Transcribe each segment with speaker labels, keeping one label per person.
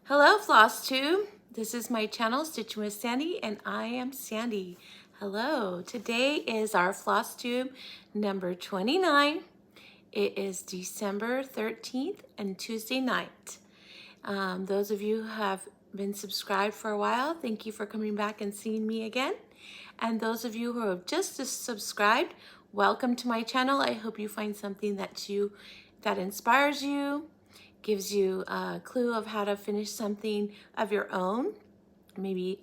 Speaker 1: Hello, Flosstube. This is my channel, Stitching with Sandy, and I am Sandy. Hello. Today is our Flosstube number 29. It is December 13th and Tuesday night. Those of you who have been subscribed for a while, thank you for coming back and seeing me again. And those of you who have just subscribed, welcome to my channel. I hope you find something that inspires you, gives you a clue of how to finish something of your own, maybe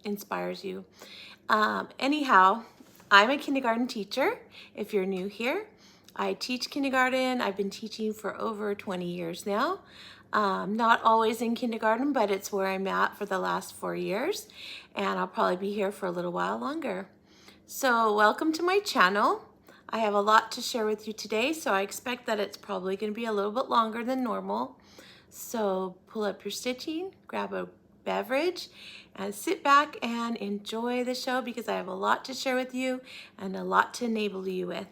Speaker 1: inspires you. Anyhow, I'm a kindergarten teacher. If you're new here, I teach kindergarten. I've been teaching for over 20 years now. Not always in kindergarten, but it's where I'm at for the last 4 years, and I'll probably be here for a little while longer. So welcome to my channel. I have a lot to share with you today, so I expect that it's probably going to be a little bit longer than normal. So pull up your stitching, grab a beverage, and sit back and enjoy the show because I have a lot to share with you and a lot to enable you with.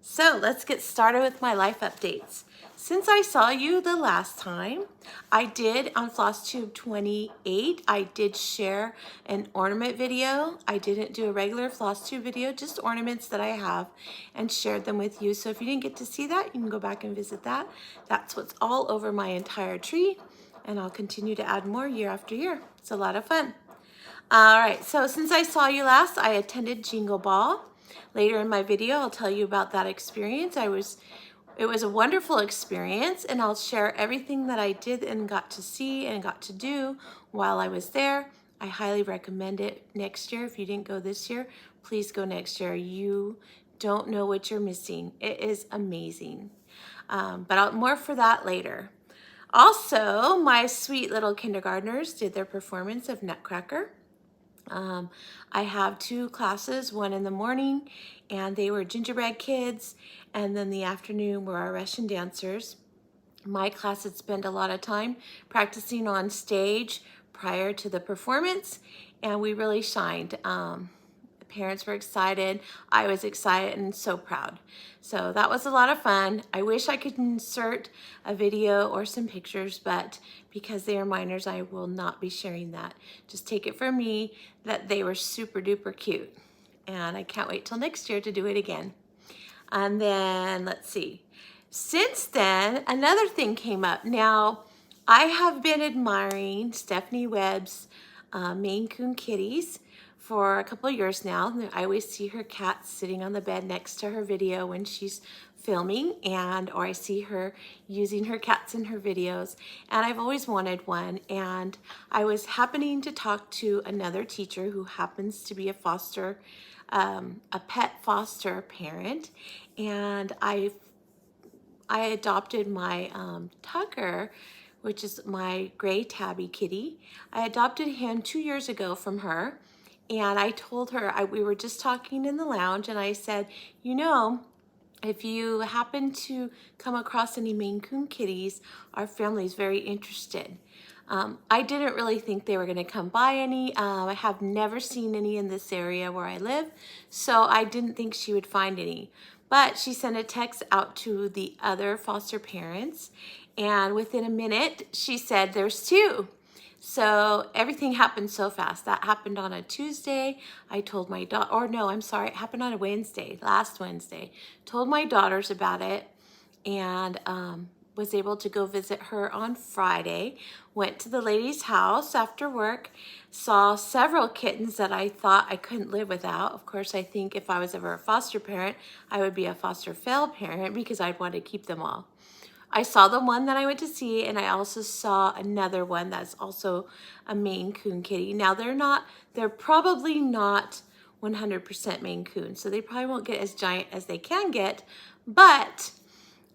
Speaker 1: So let's get started with my life updates. Since I saw you the last time, I did on Flosstube 28, I did share an ornament video. I didn't do a regular Flosstube video, just ornaments that I have, and shared them with you. So if you didn't get to see that, you can go back and visit that. That's what's all over my entire tree, and I'll continue to add more year after year. It's a lot of fun. All right, so since I saw you last, I attended Jingle Ball. Later in my video, I'll tell you about that experience. It was a wonderful experience, and I'll share everything that I did and got to see and got to do while I was there. I highly recommend it next year. If you didn't go this year, please go next year. You don't know what you're missing. It is amazing. But more for that later. Also, my sweet little kindergartners did their performance of Nutcracker. I have 2 classes, one in the morning, and they were gingerbread kids, and then the afternoon were our Russian dancers. My class had spent a lot of time practicing on stage prior to the performance, and we really shined. The parents were excited, I was excited and so proud. So that was a lot of fun. I wish I could insert a video or some pictures, but because they are minors, I will not be sharing that. Just take it from me that they were super duper cute. And I can't wait till next year to do it again. And then, let's see. Since then, another thing came up. Now, I have been admiring Stephanie Webb's Maine Coon kitties for a couple of years now. I always see her cat sitting on the bed next to her video when she's filming, or I see her using her cats in her videos, and I've always wanted one. And I was happening to talk to another teacher who happens to be a pet foster parent, and I adopted my Tucker, which is my gray tabby kitty. I adopted him 2 years ago from her, and I told her, we were just talking in the lounge, and I said, you know, if you happen to come across any Maine Coon kitties, our family is very interested. I didn't really think they were going to come by any. I have never seen any in this area where I live, so I didn't think she would find any. But she sent a text out to the other foster parents, and within a minute, she said there's 2. So everything happened so fast. That happened on a Tuesday. I told my daughter, or no, I'm sorry, it happened on a Wednesday, last Wednesday. Told my daughters about it, and was able to go visit her on Friday. Went to the lady's house after work, saw several kittens that I thought I couldn't live without. Of course, I think if I was ever a foster parent, I would be a foster fail parent because I'd want to keep them all. I saw the one that I went to see, and I also saw another one that's also a Maine Coon kitty. Now, they're probably not 100% Maine Coon, so they probably won't get as giant as they can get, but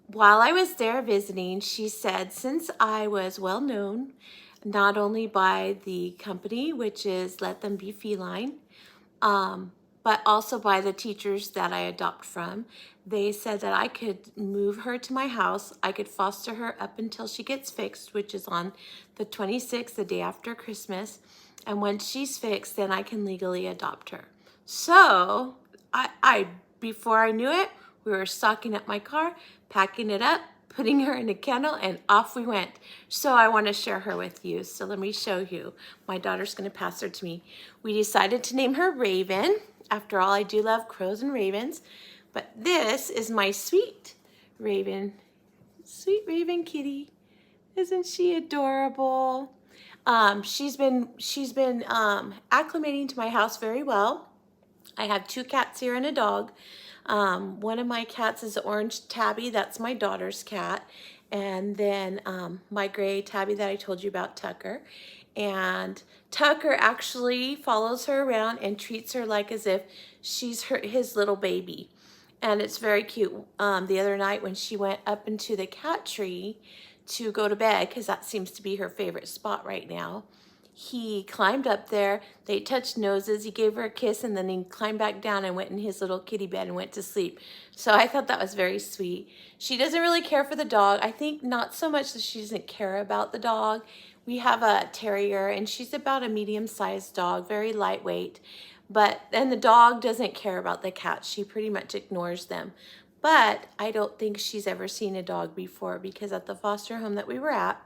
Speaker 1: while I was there visiting, she said, since I was well known, not only by the company, which is Let Them Be Feline, but also by the teachers that I adopt from, they said that I could move her to my house. I could foster her up until she gets fixed, which is on the 26th, the day after Christmas. And once she's fixed, then I can legally adopt her. So before I knew it, we were stocking up my car, packing it up, putting her in a kennel, and off we went. So I want to share her with you. So let me show you. My daughter's going to pass her to me. We decided to name her Raven. After all, I do love crows and ravens. But this is my sweet Raven kitty. Isn't she adorable? She's been acclimating to my house very well. I have 2 cats here and a dog. One of my cats is Orange Tabby. That's my daughter's cat. And then my gray Tabby that I told you about, Tucker. And Tucker actually follows her around and treats her like as if she's his little baby. And it's very cute. The other night when she went up into the cat tree to go to bed, because that seems to be her favorite spot right now, he climbed up there, they touched noses, he gave her a kiss, and then he climbed back down and went in his little kitty bed and went to sleep. So I thought that was very sweet. She doesn't really care for the dog. I think not so much that she doesn't care about the dog. We have a terrier, and she's about a medium-sized dog, very lightweight. And the dog doesn't care about the cats. She pretty much ignores them. But I don't think she's ever seen a dog before, because at the foster home that we were at,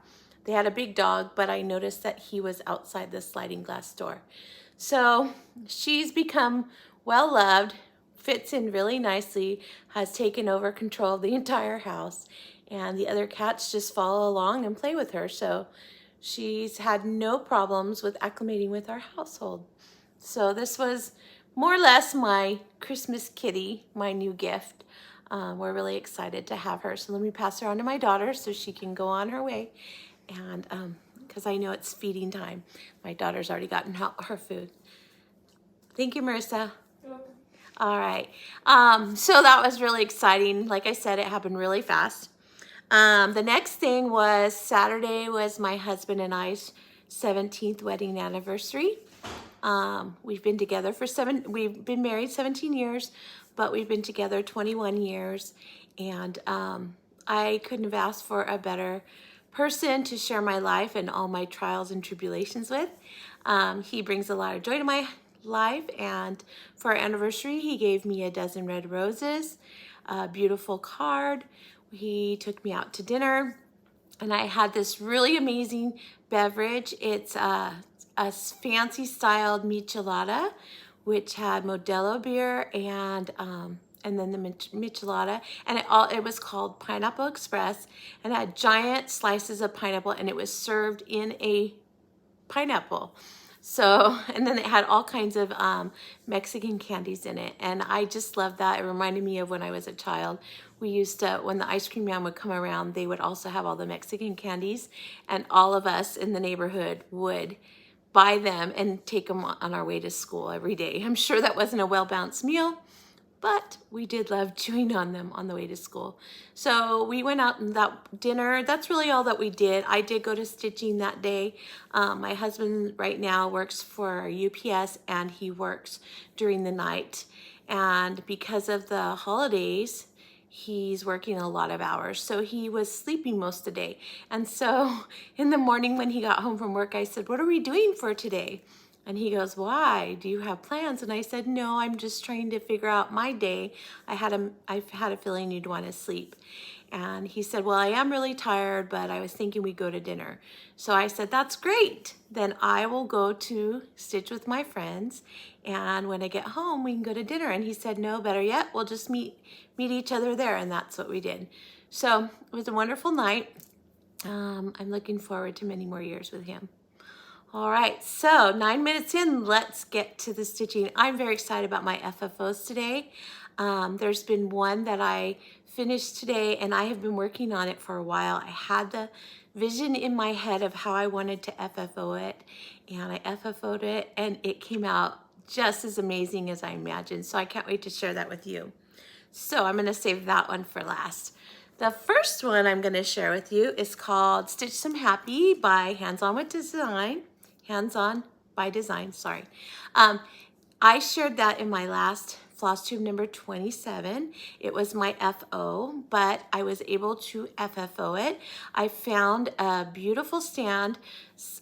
Speaker 1: they had a big dog, but I noticed that he was outside the sliding glass door. So she's become well loved, fits in really nicely, has taken over control of the entire house, and the other cats just follow along and play with her. So she's had no problems with acclimating with our household. So this was more or less my Christmas kitty, my new gift. We're really excited to have her. So let me pass her on to my daughter so she can go on her way. And because I know it's feeding time. My daughter's already gotten her food. Thank you, Marissa.
Speaker 2: You're welcome.
Speaker 1: All right. So that was really exciting. Like I said, it happened really fast. The next thing was Saturday was my husband and I's 17th wedding anniversary. We've been together we've been married 17 years, but we've been together 21 years. And I couldn't have asked for a better person to share my life and all my trials and tribulations with. He brings a lot of joy to my life, and for our anniversary, he gave me a dozen red roses, a beautiful card. He took me out to dinner, and I had this really amazing beverage. It's a fancy styled michelada, which had Modelo beer and then the michelada, and it was called Pineapple Express, and it had giant slices of pineapple, and it was served in a pineapple. So, and then it had all kinds of Mexican candies in it, and I just loved that. It reminded me of when I was a child. We used to, when the ice cream man would come around, they would also have all the Mexican candies, and all of us in the neighborhood would buy them and take them on our way to school every day. I'm sure that wasn't a well-balanced meal, but we did love chewing on them on the way to school. So we went out and that dinner, that's really all that we did. I did go to stitching that day. My husband right now works for UPS, and he works during the night. And because of the holidays, he's working a lot of hours. So he was sleeping most of the day. And so in the morning when he got home from work, I said, "What are we doing for today?" And he goes, "Why? Do you have plans?" And I said, "No, I'm just trying to figure out my day. I've had a feeling you'd want to sleep." And he said, "Well, I am really tired, but I was thinking we'd go to dinner." So I said, "That's great. Then I will go to stitch with my friends, and when I get home, we can go to dinner." And he said, "No, better yet, we'll just meet each other there." And that's what we did. So it was a wonderful night. I'm looking forward to many more years with him. All right, so 9 minutes in, let's get to the stitching. I'm very excited about my FFOs today. There's been one that I finished today, and I have been working on it for a while. I had the vision in my head of how I wanted to FFO it, and I FFO'd it, and it came out just as amazing as I imagined. So I can't wait to share that with you. So I'm gonna save that one for last. The first one I'm gonna share with you is called Stitch Some Happy by Hands On by Design, sorry. I shared that in my last Flosstube number 27. It was my FO, but I was able to FFO it. I found a beautiful stand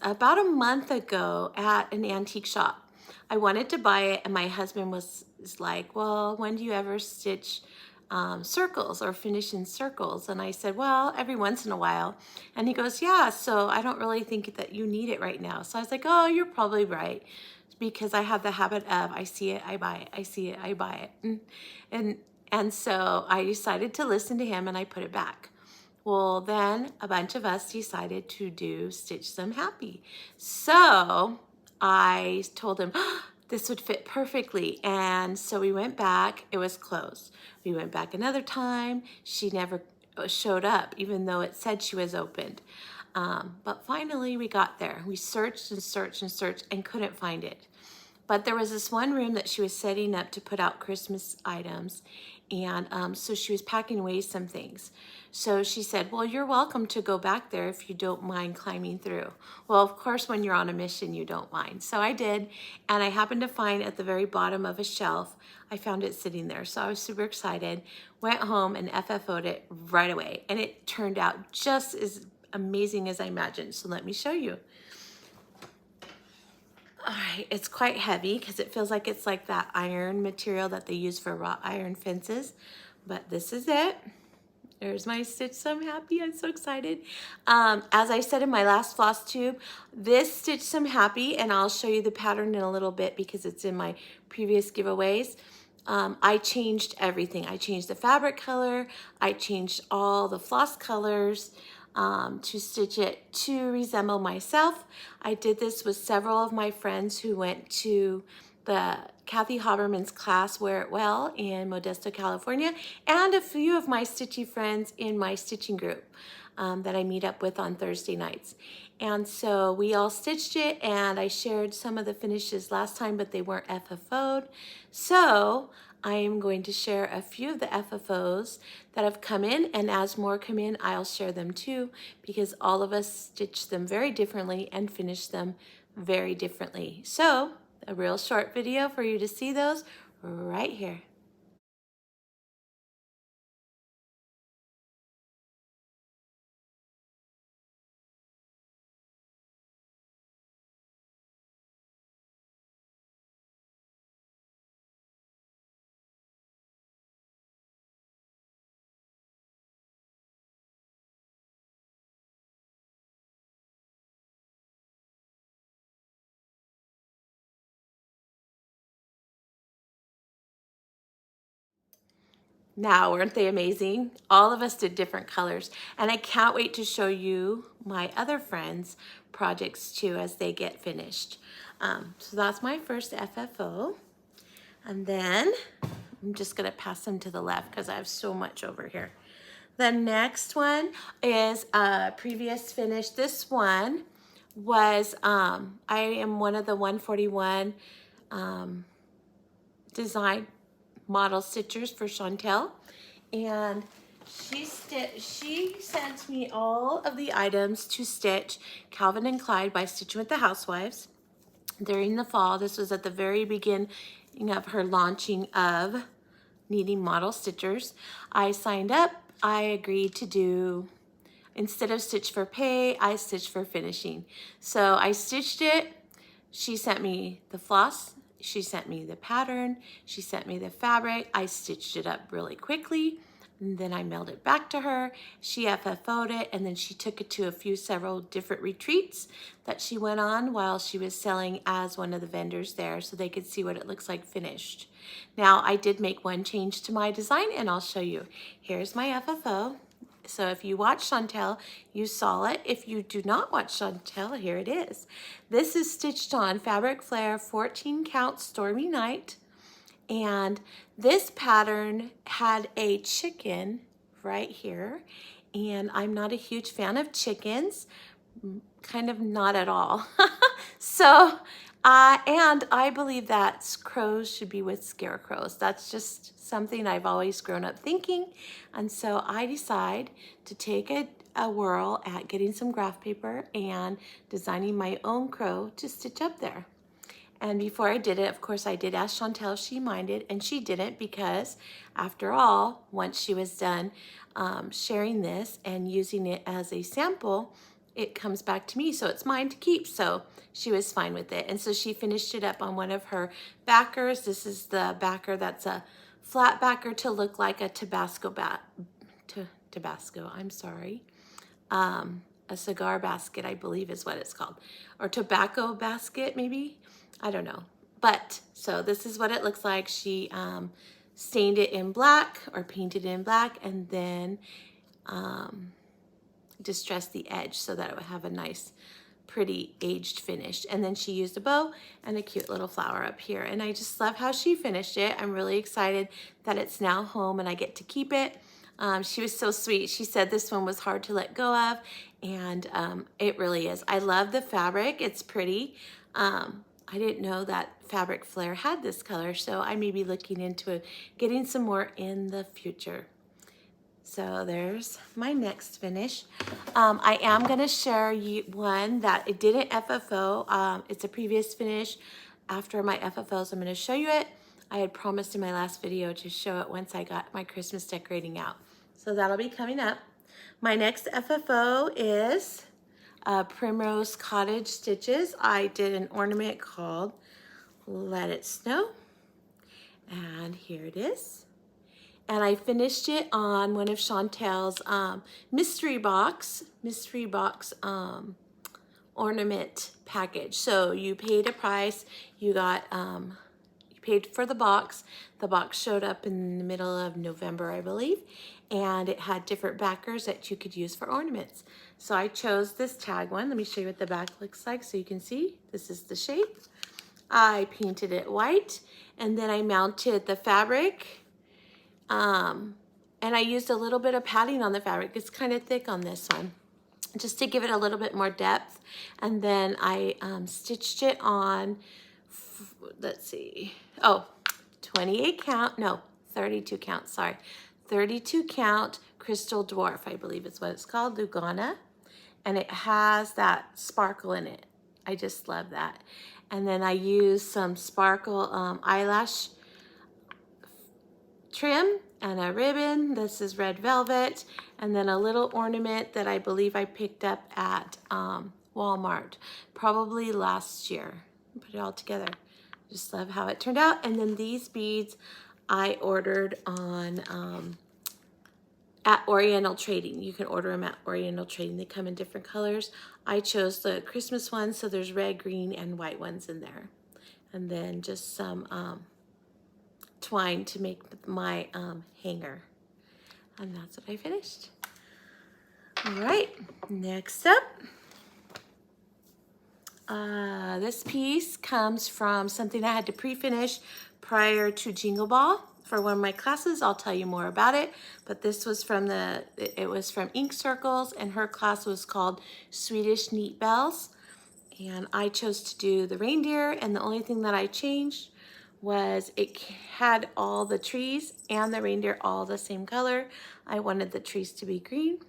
Speaker 1: about a month ago at an antique shop. I wanted to buy it, and my husband was like, "Well, when do you ever stitch circles or finish in circles. And I said, well, every once in a while. And he goes, yeah, so I don't really think that you need it right now. So I was like, oh, you're probably right. Because I have the habit of, I see it, I buy it, I see it, I buy it. And so I decided to listen to him and I put it back. Well, then a bunch of us decided to do Stitch Them Happy. So I told him, oh, this would fit perfectly. And so we went back, it was closed. We went back another time, she never showed up, even though it said she was opened. But finally we got there. We searched and searched and searched and couldn't find it. But there was this one room that she was setting up to put out Christmas items. And so she was packing away some things. So she said, well, you're welcome to go back there if you don't mind climbing through. Well, of course, when you're on a mission, you don't mind. So I did. And I happened to find at the very bottom of a shelf, I found it sitting there. So I was super excited, went home and FFO'd it right away. And it turned out just as amazing as I imagined. So let me show you. All right, it's quite heavy because it feels like it's like that iron material that they use for wrought iron fences, but this is it. There's my Stitch Some Happy. I'm so excited. As I said in my last floss tube, this Stitch Some Happy, and I'll show you the pattern in a little bit because it's in my previous giveaways. I changed everything. I changed the fabric color. I changed all the floss colors. To stitch it to resemble myself. I did this with several of my friends who went to the Kathy Haberman's class Wear It Well in Modesto, California, and a few of my stitchy friends in my stitching group that I meet up with on Thursday nights. And so we all stitched it, and I shared some of the finishes last time, but they weren't FFO'd. So I am going to share a few of the FFOs that have come in, and as more come in, I'll share them too, because all of us stitch them very differently and finish them very differently. So a real short video for you to see those right here. Now, weren't they amazing? All of us did different colors, and I can't wait to show you my other friends' projects too as they get finished. So that's my first FFO, and then I'm just gonna pass them to the left because I have so much over here. The next one is a previous finish. This one was, I am one of the 141 design model stitchers for Chantel, and she sent me all of the items to stitch Calvin and Clyde by Stitching with the Housewives during the fall. This was at the very beginning of her launching of needing model stitchers. I signed up. I agreed to do, instead of stitch for pay, I stitched for finishing. So I stitched it. She sent me the floss. She sent me the pattern. She sent me the fabric. I stitched it up really quickly. And then I mailed it back to her. She FFO'd it, and then she took it to several different retreats that she went on while she was selling as one of the vendors there, so they could see what it looks like finished. Now, I did make one change to my design, and I'll show you. Here's my FFO. So if you watch Chantel, you saw it. If you do not watch Chantel, here it is. This is stitched on Fabric Flare 14 count Stormy Night. And this pattern had a chicken right here. And I'm not a huge fan of chickens, kind of not at all. So, and I believe that crows should be with scarecrows. That's just something I've always grown up thinking. And so I decide to take a whirl at getting some graph paper and designing my own crow to stitch up there. And before I did it, of course, I did ask Chantel if she minded, and she didn't, because after all, once she was done sharing this and using it as a sample, it comes back to me, so it's mine to keep. So she was fine with it. And so she finished it up on one of her backers. This is the backer that's a flat backer to look like a a cigar basket, I believe is what it's called, or tobacco basket maybe, I don't know. But so this is what it looks like. She stained it in black or painted it in black, and then distressed the edge so that it would have a nice pretty aged finish. And then she used a bow and a cute little flower up here, and I just love how she finished it. I'm really excited that it's now home and I get to keep it. She was so sweet. She said this one was hard to let go of, and it really is. I love the fabric. It's pretty. I didn't know that Fabric Flair had this color, so I may be looking into getting some more in the future. So there's my next finish. I am going to share one that it didn't FFO. It's a previous finish. After my FFOs, I'm going to show you it. I had promised in my last video to show it once I got my Christmas decorating out. So that'll be coming up. My next FFO is Primrose Cottage Stitches. I did an ornament called Let It Snow. And here it is. And I finished it on one of Chantel's mystery box ornament package. So you paid a price, you got, you paid for the box. The box showed up in the middle of November, I believe, and it had different backers that you could use for ornaments. So I chose this tag one. Let me show you what the back looks like so you can see. This is the shape. I painted it white, and then I mounted the fabric. And I used a little bit of padding on the fabric. It's kind of thick on this one, just to give it a little bit more depth. And then I stitched it on, let's see, 28 count, no, 32 count, sorry. 32 count Crystal Dwarf, I believe is what it's called, Lugana. And it has that sparkle in it. I just love that. And then I used some sparkle eyelash trim and a ribbon. This is red velvet, and then a little ornament that I believe I picked up at Walmart probably last year. Put it all together. Just love how it turned out. And then these beads I ordered on at Oriental Trading. You can order them at Oriental Trading. They come in different colors. I chose the Christmas ones, so there's red, green, and white ones in there. And then just some twine to make my hanger. And that's what I finished. All right, next up. This piece comes from something I had to pre-finish prior to Jingle Ball for one of my classes. I'll tell you more about it, but this was from it was from Ink Circles, and her class was called Swedish Neat Bells. And I chose to do the reindeer, and the only thing that I changed was it had all the trees and the reindeer all the same color. I wanted the trees to be green,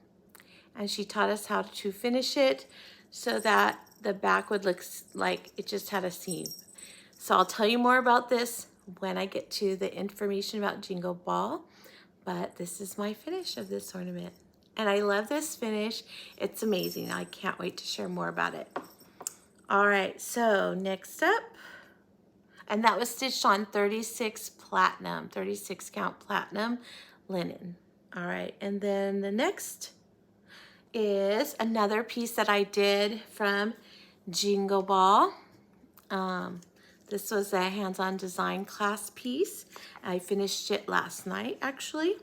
Speaker 1: and she taught us how to finish it so that the back would look like it just had a seam. So I'll tell you more about this when I get to the information about Jingle Ball, but this is my finish of this ornament. And I love this finish. It's amazing. I can't wait to share more about it. All right, so next up, and that was stitched on 36 count platinum linen. All right, and then the next is another piece that I did from Jingle Ball. This was a hands-on design class piece. I finished it last night, actually.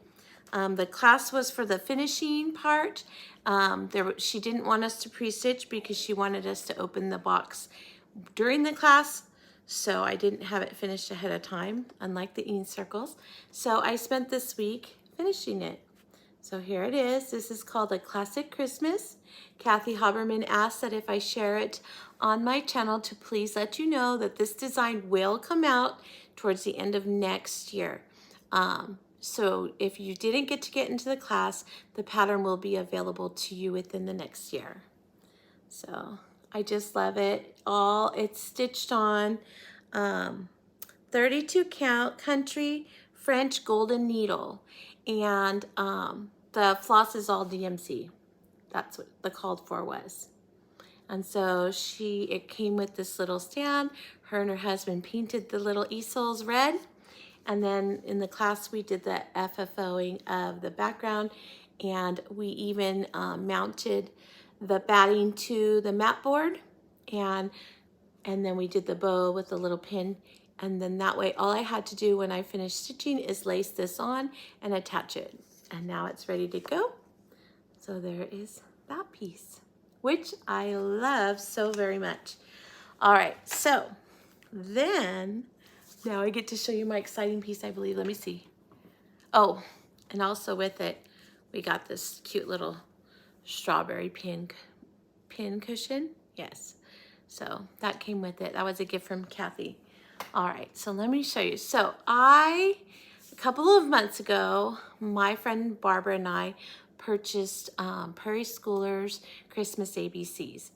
Speaker 1: The class was for the finishing part. She didn't want us to pre-stitch because she wanted us to open the box during the class, so I didn't have it finished ahead of time, unlike the Ink Circles. So I spent this week finishing it. So here it is. This is called A Classic Christmas. Kathy Haberman asked that if I share it on my channel to please let you know that this design will come out towards the end of next year. So if you didn't get into the class, the pattern will be available to you within the next year. So I just love it. It's stitched on 32 count country French golden needle, and the floss is all DMC. That's what the called for was. And so it came with this little stand. Her and her husband painted the little easels red, And then in the class, we did the FFOing of the background, and we even mounted the batting to the mat board, and then we did the bow with the little pin. And then that way, all I had to do when I finished stitching is lace this on and attach it. And now it's ready to go. So there is that piece, which I love so very much. All right, so then now I get to show you my exciting piece, I believe. Let me see. Oh, and also with it, we got this cute little strawberry pin cushion. Yes, so that came with it. That was a gift from Kathy. All right, so let me show you. So a couple of months ago, my friend Barbara and I purchased Prairie Schoolers Christmas ABCs.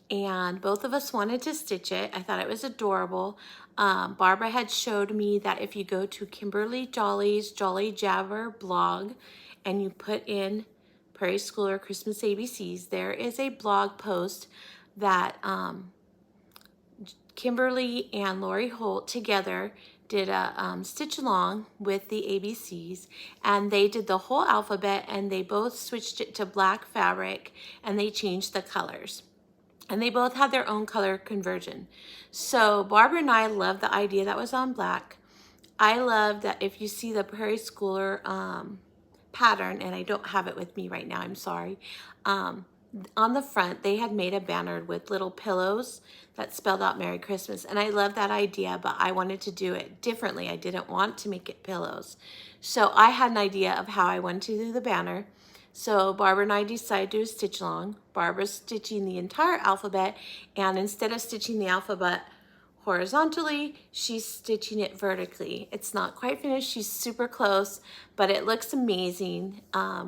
Speaker 1: And both of us wanted to stitch it. I thought it was adorable. Barbara had showed me that if you go to Kimberly Jolly's Jolly Jabber blog and you put in Prairie Schooler Christmas ABCs, there is a blog post that Kimberly and Lori Holt together did a stitch along with the ABCs, and they did the whole alphabet, and they both switched it to black fabric, and they changed the colors. And they both had their own color conversion. So Barbara and I love the idea that was on black. I love that if you see the Prairie Schooler pattern, and I don't have it with me right now, I'm sorry. On the front, they had made a banner with little pillows that spelled out Merry Christmas. And I love that idea, but I wanted to do it differently. I didn't want to make it pillows. So I had an idea of how I wanted to do the banner. So Barbara and I decided to do a stitch along. Barbara's stitching the entire alphabet, and instead of stitching the alphabet horizontally, she's stitching it vertically. It's not quite finished. She's super close, but it looks amazing.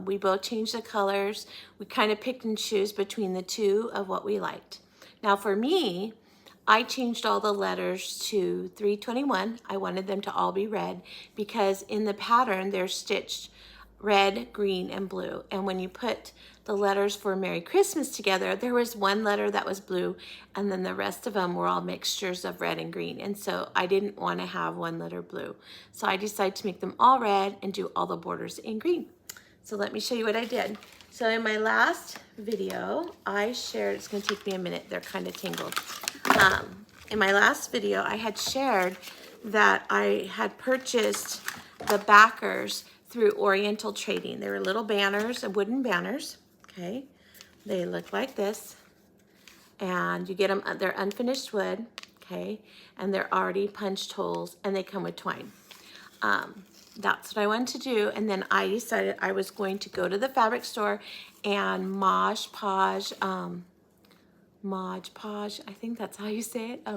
Speaker 1: We both changed the colors. We kind of picked and choose between the two of what we liked. Now for me, I changed all the letters to 321. I wanted them to all be red because in the pattern they're stitched red, green, and blue. And when you put the letters for Merry Christmas together, there was one letter that was blue, and then the rest of them were all mixtures of red and green. And so I didn't want to have one letter blue. So I decided to make them all red and do all the borders in green. So let me show you what I did. So in my last video, I shared, it's gonna take me a minute, they're kind of tangled. In my last video, I had shared that I had purchased the backers through Oriental Trading. They were little banners, wooden banners, okay? They look like this, and you get them, they're unfinished wood, okay? And they're already punched holes, and they come with twine. That's what I wanted to do, and then I decided I was going to go to the fabric store and Mod Podge, I think that's how you say it,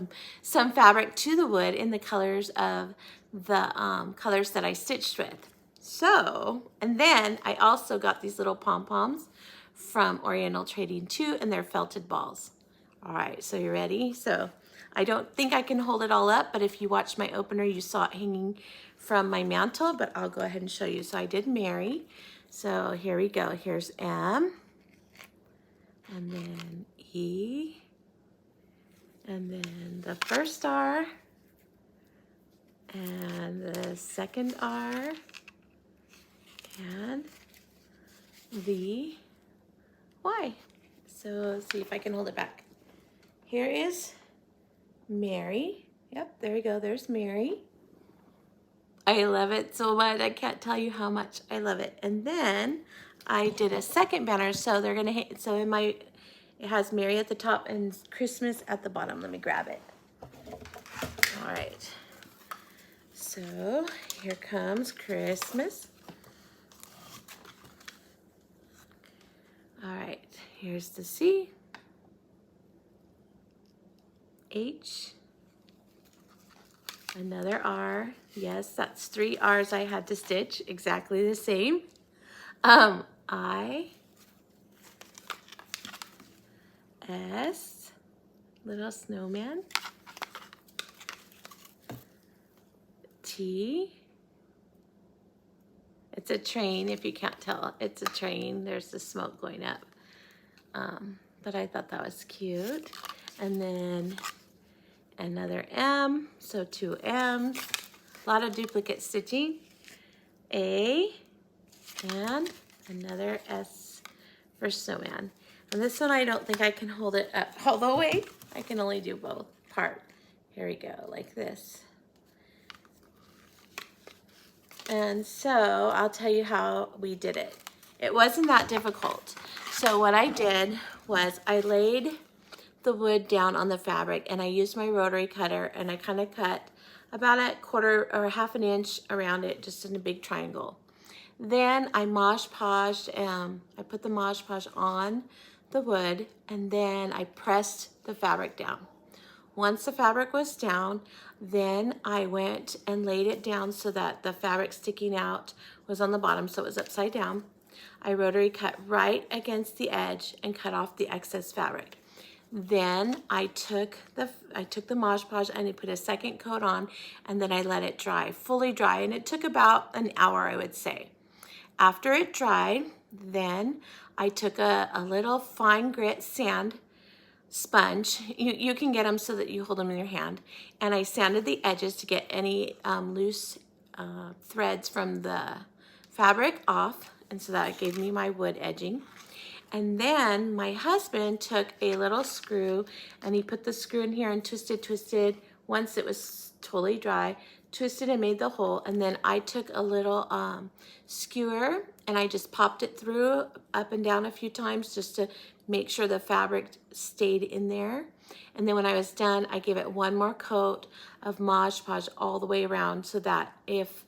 Speaker 1: some fabric to the wood in the colors of the colors that I stitched with. So, and then I also got these little pom-poms from Oriental Trading too, and they're felted balls. All right, so you ready? So I don't think I can hold it all up, but if you watched my opener, you saw it hanging from my mantle, but I'll go ahead and show you. So I did Mary. So here we go. Here's M, and then E, and then the first R, and the second R, and the Y. So let's see if I can hold it back. Here is Mary. Yep, there we go. There's Mary. I love it so much. I can't tell you how much I love it. And then I did a second banner. So they're gonna hit, so in my, it has Mary at the top and Christmas at the bottom. Let me grab it. All right. So here comes Christmas. All right, here's the C, H, another R. Yes, that's 3 R's I had to stitch, exactly the same. I, S, little snowman, T, it's a train, if you can't tell. It's a train. There's the smoke going up. But I thought that was cute. And then another M, so 2 M's. A lot of duplicate stitching. A and another S for snowman. And this one, I don't think I can hold it up all the way. I can only do both part. Here we go, like this. And so I'll tell you how we did it. It wasn't that difficult. So what I did was I laid the wood down on the fabric and I used my rotary cutter and I kind of cut about a quarter or half an inch around it, just in a big triangle. Then I Mod Podged, I put the Mod Podge on the wood and then I pressed the fabric down. Once the fabric was down, then I went and laid it down so that the fabric sticking out was on the bottom, so it was upside down. I rotary cut right against the edge and cut off the excess fabric. Then I took the Mod Podge and I put a second coat on, and then I let it dry, fully dry, and it took about an hour, I would say. After it dried, then I took a little fine grit sand sponge. You can get them so that you hold them in your hand. And I sanded the edges to get any loose threads from the fabric off. And so that gave me my wood edging. And then my husband took a little screw and he put the screw in here and twisted. Once it was totally dry, twisted and made the hole. And then I took a little skewer and I just popped it through up and down a few times just to make sure the fabric stayed in there. And then when I was done, I gave it one more coat of Mod Podge all the way around so that if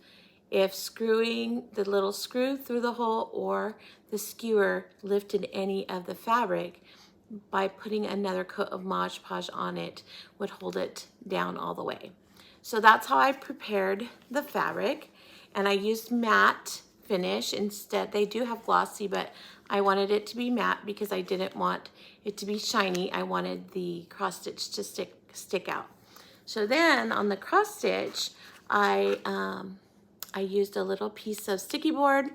Speaker 1: screwing the little screw through the hole or the skewer lifted any of the fabric, by putting another coat of Mod Podge on it would hold it down all the way. So that's how I prepared the fabric, and I used matte finish instead. They do have glossy, but I wanted it to be matte because I didn't want it to be shiny. I wanted the cross stitch to stick out. So then on the cross stitch, I used a little piece of sticky board.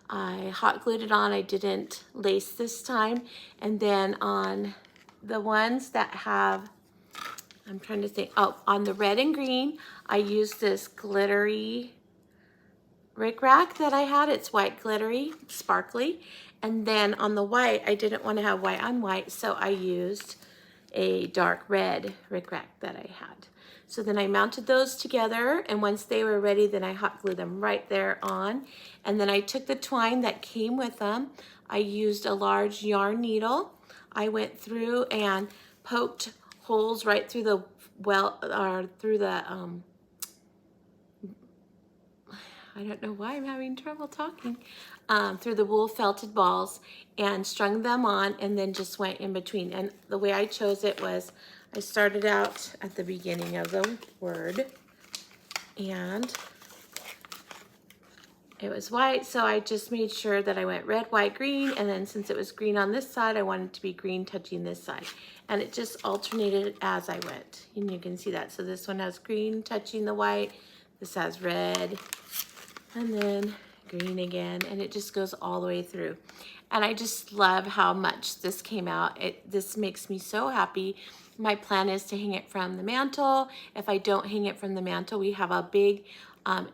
Speaker 1: I hot glued it on. I didn't lace this time. And then on the ones that have, I'm trying to think, oh, on the red and green, I used this glittery rickrack that I had. It's white glittery, sparkly. And then on the white, I didn't want to have white on white, so I used a dark red rickrack that I had. So then I mounted those together, and once they were ready, then I hot glued them right there on. And then I took the twine that came with them. I used a large yarn needle. I went through and poked holes right through the I don't know why I'm having trouble talking, through the wool felted balls and strung them on and then just went in between. And the way I chose it was I started out at the beginning of the word and it was white, so I just made sure that I went red, white, green, and then since it was green on this side, I wanted to be green touching this side. And it just alternated as I went. And you can see that. So this one has green touching the white, this has red, and then green again, and it just goes all the way through. And I just love how much this came out. This makes me so happy. My plan is to hang it from the mantle. If I don't hang it from the mantle, we have a big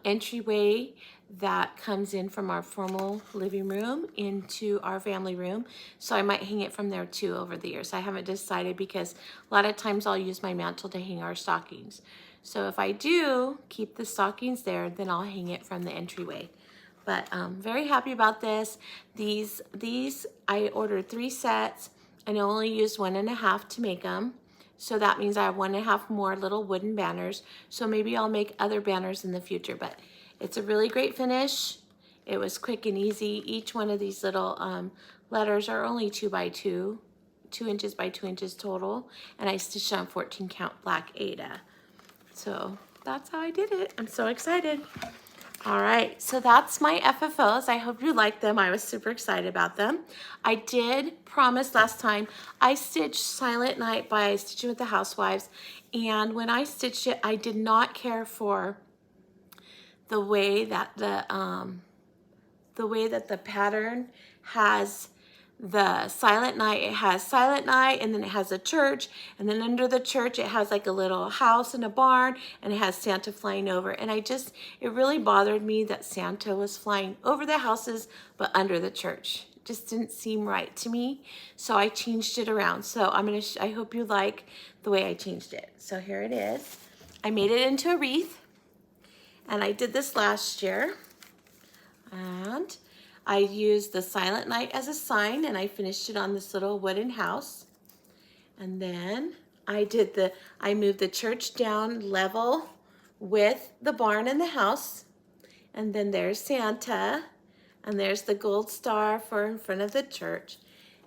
Speaker 1: entryway that comes in from our formal living room into our family room. So I might hang it from there too over the years. I haven't decided because a lot of times I'll use my mantle to hang our stockings. So if I do keep the stockings there, then I'll hang it from the entryway. But very happy about this. These I ordered 3 sets and I only used 1.5 to make them. So that means I have 1.5 more little wooden banners. So maybe I'll make other banners in the future, but it's a really great finish. It was quick and easy. Each one of these little letters are only 2 by 2 inches by 2 inches total. And I stitched on 14 count black Aida. So that's how I did it. I'm so excited. All right, so that's my FFOs. I hope you like them. I was super excited about them. I did promise last time, I stitched Silent Night by Stitching with the Housewives. And when I stitched it, I did not care for the way that the pattern has the Silent Night, it has Silent Night, and then it has a church, and then under the church it has like a little house and a barn, and it has Santa flying over. And it really bothered me that Santa was flying over the houses but under the church. It just didn't seem right to me, so I changed it around. So I hope you like the way I changed it. So here it is. I made it into a wreath, and I did this last year, and I used the Silent Night as a sign, and I finished it on this little wooden house. And then I moved the church down level with the barn and the house. And then there's Santa, and there's the gold star for in front of the church.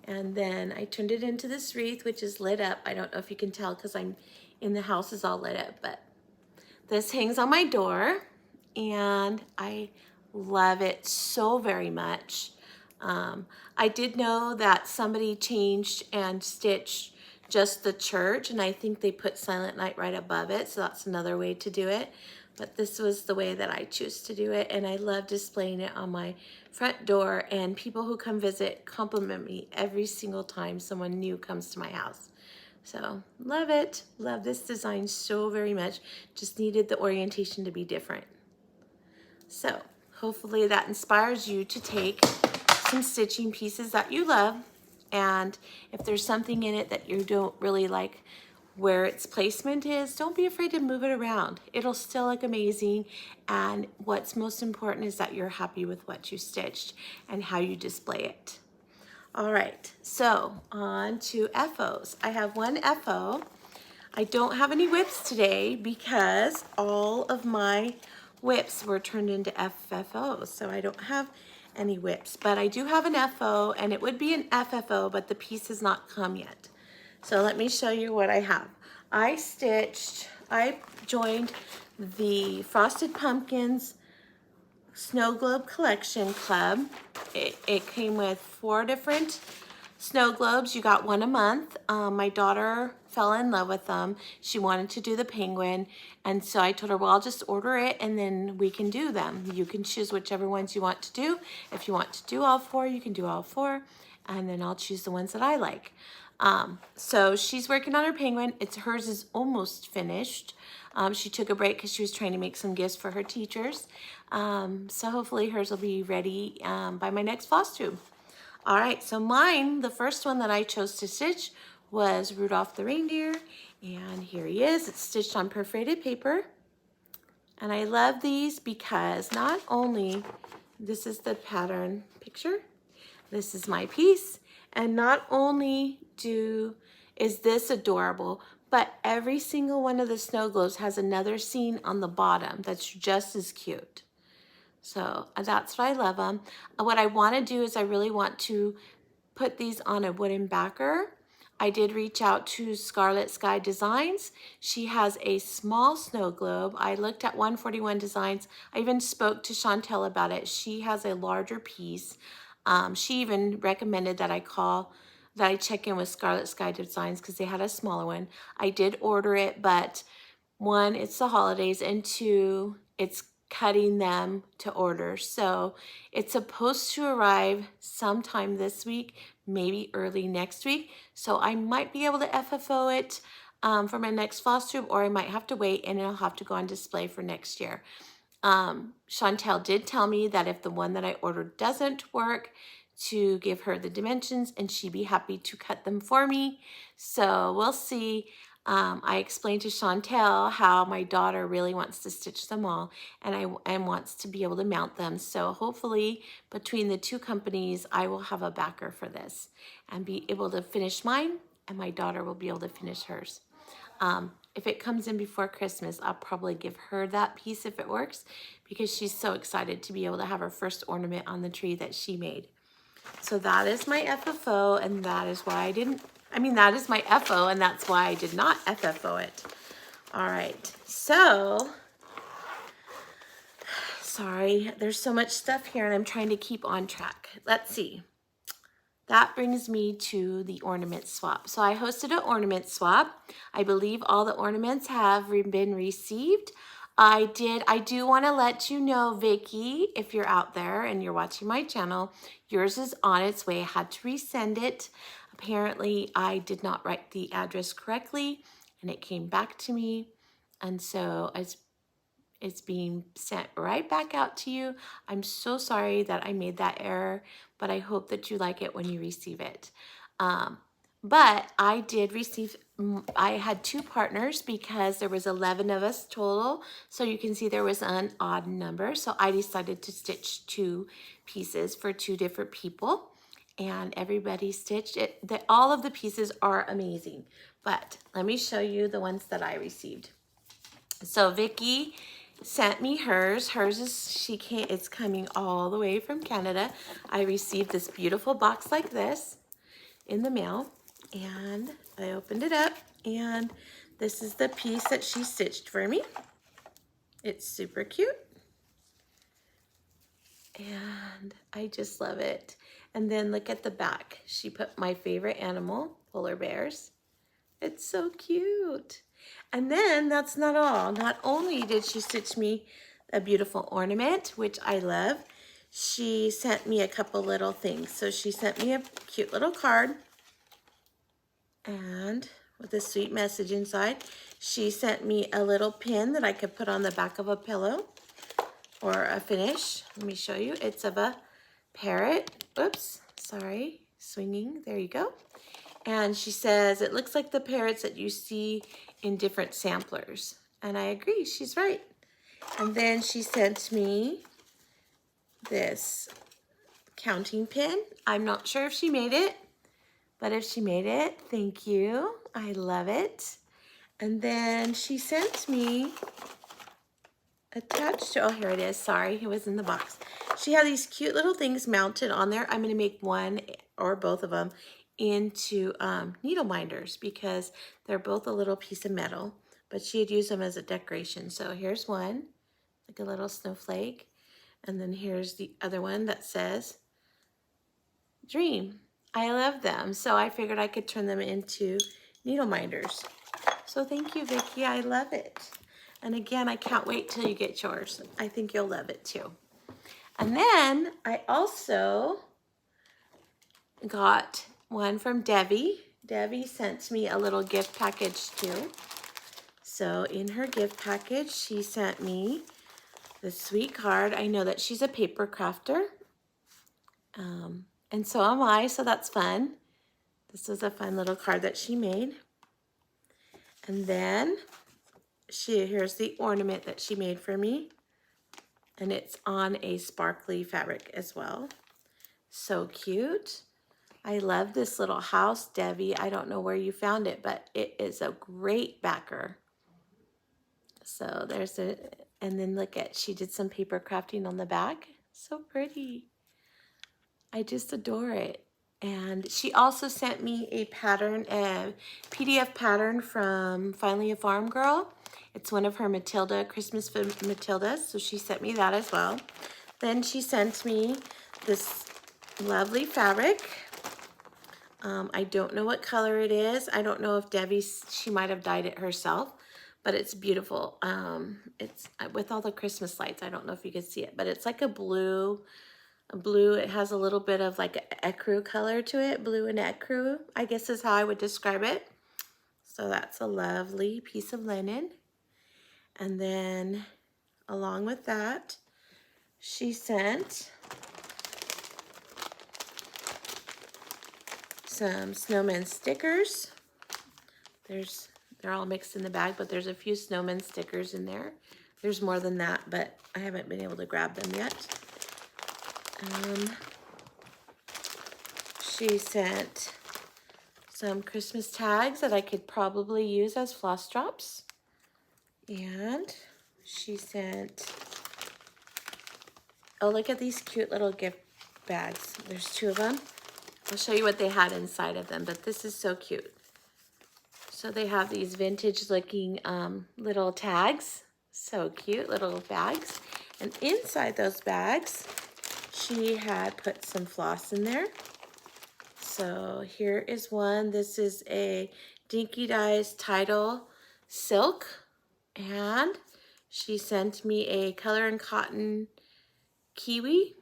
Speaker 1: And then I turned it into this wreath, which is lit up. I don't know if you can tell because I'm in the house is all lit up, but this hangs on my door, and I love it so very much. I did know that somebody changed and stitched just the church, and I think they put Silent Night right above it, so that's another way to do it. But this was the way that I choose to do it, and I love displaying it on my front door, and people who come visit compliment me every single time someone new comes to my house. So love it, love this design so very much. Just needed the orientation to be different. So hopefully that inspires you to take some stitching pieces that you love, and if there's something in it that you don't really like where its placement is, don't be afraid to move it around. It'll still look amazing, and what's most important is that you're happy with what you stitched and how you display it. All right, so on to FOs. I have one FO. I don't have any whips today because all of my whips were turned into FFOs, so I don't have any whips, but I do have an FO, and it would be an FFO, but the piece has not come yet. So let me show you what I have. I joined the Frosted Pumpkins Snow Globe Collection Club. It came with 4 different snow globes. You got one a month. My daughter fell in love with them. She wanted to do the penguin, and so I told her, well, I'll just order it and then we can do them. You can choose whichever ones you want to do. If you want to do all 4, you can do all 4, and then I'll choose the ones that I like. So she's working on her penguin. Hers is almost finished. She took a break because she was trying to make some gifts for her teachers. So hopefully hers will be ready by my next Flosstube. All right, so mine, the first one that I chose to stitch was Rudolph the Reindeer, and here he is. It's stitched on perforated paper, and I love these because not only, this is the pattern picture, this is my piece, and not only is this adorable, but every single one of the snow globes has another scene on the bottom that's just as cute. So that's why I love them. What I want to do is I really want to put these on a wooden backer. I did reach out to Scarlet Sky Designs. She has a small snow globe. I looked at 141 Designs. I even spoke to Chantel about it. She has a larger piece. She even recommended that I check in with Scarlet Sky Designs because they had a smaller one. I did order it, but 1, it's the holidays, and 2, it's cutting them to order. So it's supposed to arrive sometime this week, maybe early next week. So I might be able to FFO it for my next Flosstube, or I might have to wait and it'll have to go on display for next year. Chantel did tell me that if the one that I ordered doesn't work, to give her the dimensions and she'd be happy to cut them for me. So we'll see. I explained to Chantel how my daughter really wants to stitch them all, and wants to be able to mount them. So hopefully between the 2 companies, I will have a backer for this and be able to finish mine, and my daughter will be able to finish hers. If it comes in before Christmas, I'll probably give her that piece if it works, because she's so excited to be able to have her first ornament on the tree that she made. So that is my FFO, and that is why that is my FO, and that's why I did not FFO it. All right, so, sorry, there's so much stuff here, and I'm trying to keep on track. Let's see. That brings me to the ornament swap. So I hosted an ornament swap. I believe all the ornaments have been received. I do want to let you know, Vicky, if you're out there and you're watching my channel, yours is on its way. I had to resend it. Apparently, I did not write the address correctly, and it came back to me. And so it's being sent right back out to you. I'm so sorry that I made that error, but I hope that you like it when you receive it. But I did receive, I had 2 partners because there was 11 of us total. So you can see there was an odd number. So I decided to stitch 2 pieces for 2 different people. And everybody stitched it. All of the pieces are amazing. But let me show you the ones that I received. So Vicky sent me hers. Hers is, it's coming all the way from Canada. I received this beautiful box like this in the mail, and I opened it up, and this is the piece that she stitched for me. It's super cute, and I just love it. And then look at the back. She put my favorite animal, polar bears. It's so cute. And then that's not all. Not only did she stitch me a beautiful ornament, which I love, she sent me a couple little things. So she sent me a cute little card, and with a sweet message inside. She sent me a little pin that I could put on the back of a pillow or a finish. Let me show you. It's of a parrot. Oops, sorry, swinging. There you go. And she says, it looks like the parrots that you see in different samplers. And I agree, she's right. And then she sent me this counting pin. I'm not sure if she made it, but if she made it, thank you. I love it. And then she sent me attached to, oh, here it is. Sorry, it was in the box. She had these cute little things mounted on there. I'm going to make one or both of them into needle minders because they're both a little piece of metal, but she had used them as a decoration. So here's one, like a little snowflake. And then here's the other one that says dream. I love them. So I figured I could turn them into needle minders. So thank you, Vicky. I love it. And again, I can't wait till you get yours. I think you'll love it too. And then I also got one from Debbie. Debbie sent me a little gift package too. So in her gift package, she sent me the sweet card. I know that she's a paper crafter. And so am I, so that's fun. This was a fun little card that she made. And then here's the ornament that she made for me. And it's on a sparkly fabric as well. So cute. I love this little house, Debbie. I don't know where you found it, but it is a great backer. So there's and then look at, she did some paper crafting on the back. So pretty. I just adore it. And she also sent me a pattern, a PDF pattern from Finally a Farm Girl. It's one of her Matilda, Christmas Matildas, so she sent me that as well. Then she sent me this lovely fabric. I don't know what color it is. I don't know if Debbie, she might have dyed it herself, but it's beautiful. It's with all the Christmas lights. I don't know if you can see it, but it's like a blue. It has a little bit of like an ecru color to it, blue and ecru, I guess is how I would describe it. So that's a lovely piece of linen. And then along with that, she sent some snowman stickers. They're all mixed in the bag, but there's a few snowman stickers in there. There's more than that, but I haven't been able to grab them yet. She sent some Christmas tags that I could probably use as floss drops. And she sent, oh, look at these cute little gift bags. There's 2 of them. I'll show you what they had inside of them, but this is so cute. So they have these vintage looking little tags. So cute, little bags. And inside those bags, she had put some floss in there. So here is one. This is a Dinky Dyes Tidal Silk. And She sent me a Color and Cotton kiwi.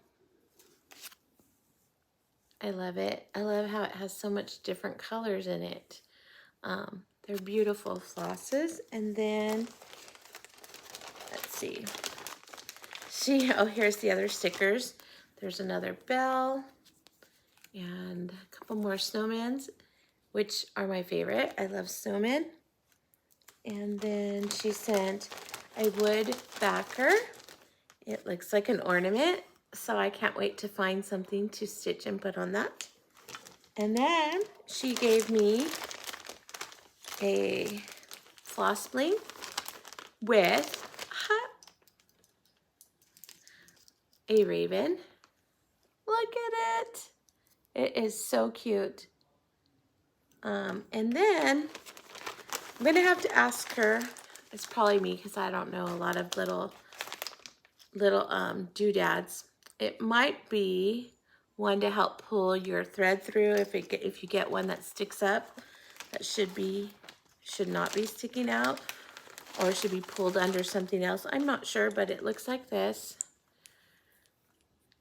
Speaker 1: I love it. I love how it has so much different colors in it. They're beautiful flosses. And then, let's see. Oh, here's the other stickers. There's another bell and a couple more snowmans, which are my favorite. I love snowmen. And then she sent a wood backer. It looks like an ornament, so I can't wait to find something to stitch and put on that. And then she gave me a floss bling with a raven. Look at it. It is so cute. And then I'm gonna have to ask her. It's probably me because I don't know a lot of little doodads. It might be one to help pull your thread through if you get one that sticks up. That should not be sticking out, or should be pulled under something else. I'm not sure, but it looks like this.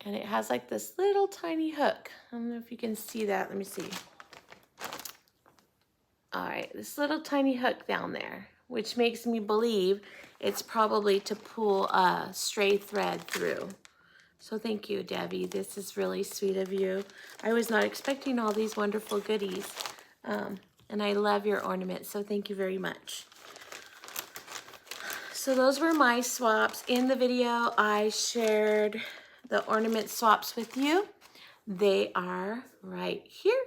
Speaker 1: And it has like this little tiny hook. I don't know if you can see that. Let me see. All right, this little tiny hook down there, which makes me believe it's probably to pull a stray thread through. So thank you, Debbie. This is really sweet of you. I was not expecting all these wonderful goodies. And I love your ornaments, so thank you very much. So those were my swaps. In the video, I shared the ornament swaps with you. They are right here.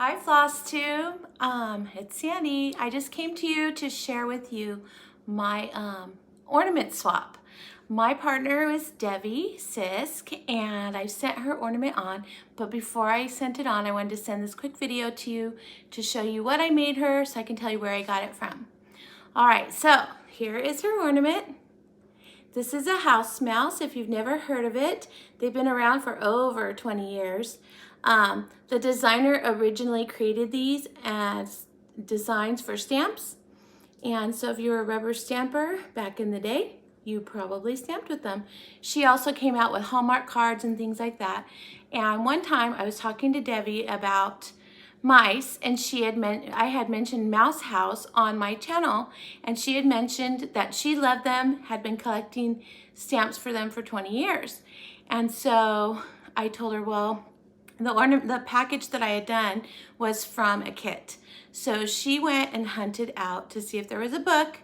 Speaker 1: Hi Flosstube, it's Sandy. I just came to you to share with you my ornament swap. My partner is Debbie Sisk, and I sent her ornament on, but before I sent it on, I wanted to send this quick video to you to show you what I made her so I can tell you where I got it from. All right, so here is her ornament. This is a house mouse, if you've never heard of it. They've been around for over 20 years. The designer originally created these as designs for stamps. And so if you were a rubber stamper back in the day, you probably stamped with them. She also came out with Hallmark cards and things like that. And one time I was talking to Debbie about mice, and I had mentioned Mouse House on my channel, and she had mentioned that she loved them, had been collecting stamps for them for 20 years. And so I told her, well, the package that I had done was from a kit. So she went and hunted out to see if there was a book,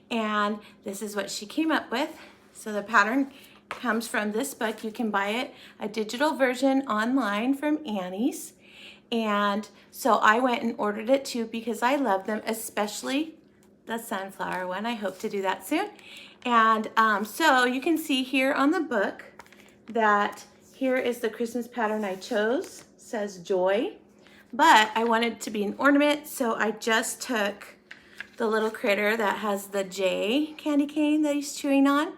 Speaker 1: and this is what she came up with. So the pattern comes from this book. You can buy it, a digital version online from Annie's. And so I went and ordered it too because I love them, especially the sunflower one. I hope to do that soon. And so you can see here on the book that here is the Christmas pattern I chose. It says joy, but I wanted it to be an ornament, so I just took the little critter that has the J candy cane that he's chewing on,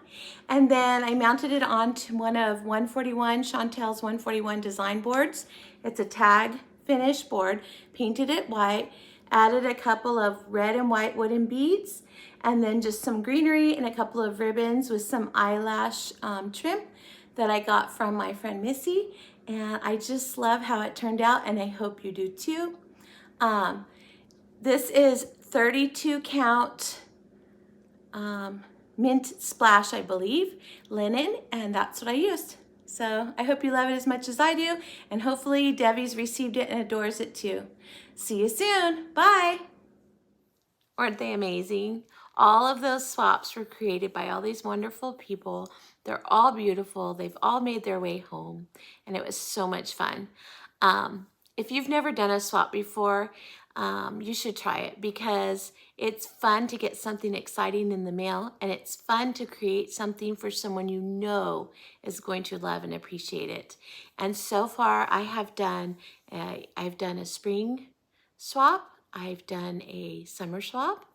Speaker 1: and then I mounted it onto one of 141, Chantel's 141 design boards. It's a tag finish board, painted it white, added a couple of red and white wooden beads, and then just some greenery and a couple of ribbons with some eyelash trim. that I got from my friend Missy, and I just love how it turned out, and I hope you do too. This is 32 count mint splash, I believe, linen, and that's what I used. So I hope you love it as much as I do, and hopefully Debbie's received it and adores it too. See you soon. Bye. Aren't they amazing? All of those swaps were created by all these wonderful people. They're all beautiful. They've all made their way home, and it was so much fun. If you've never done a swap before, you should try it because it's fun to get something exciting in the mail, and it's fun to create something for someone you know is going to love and appreciate it. And so far, I have done, I've done a spring swap, I've done a summer swap,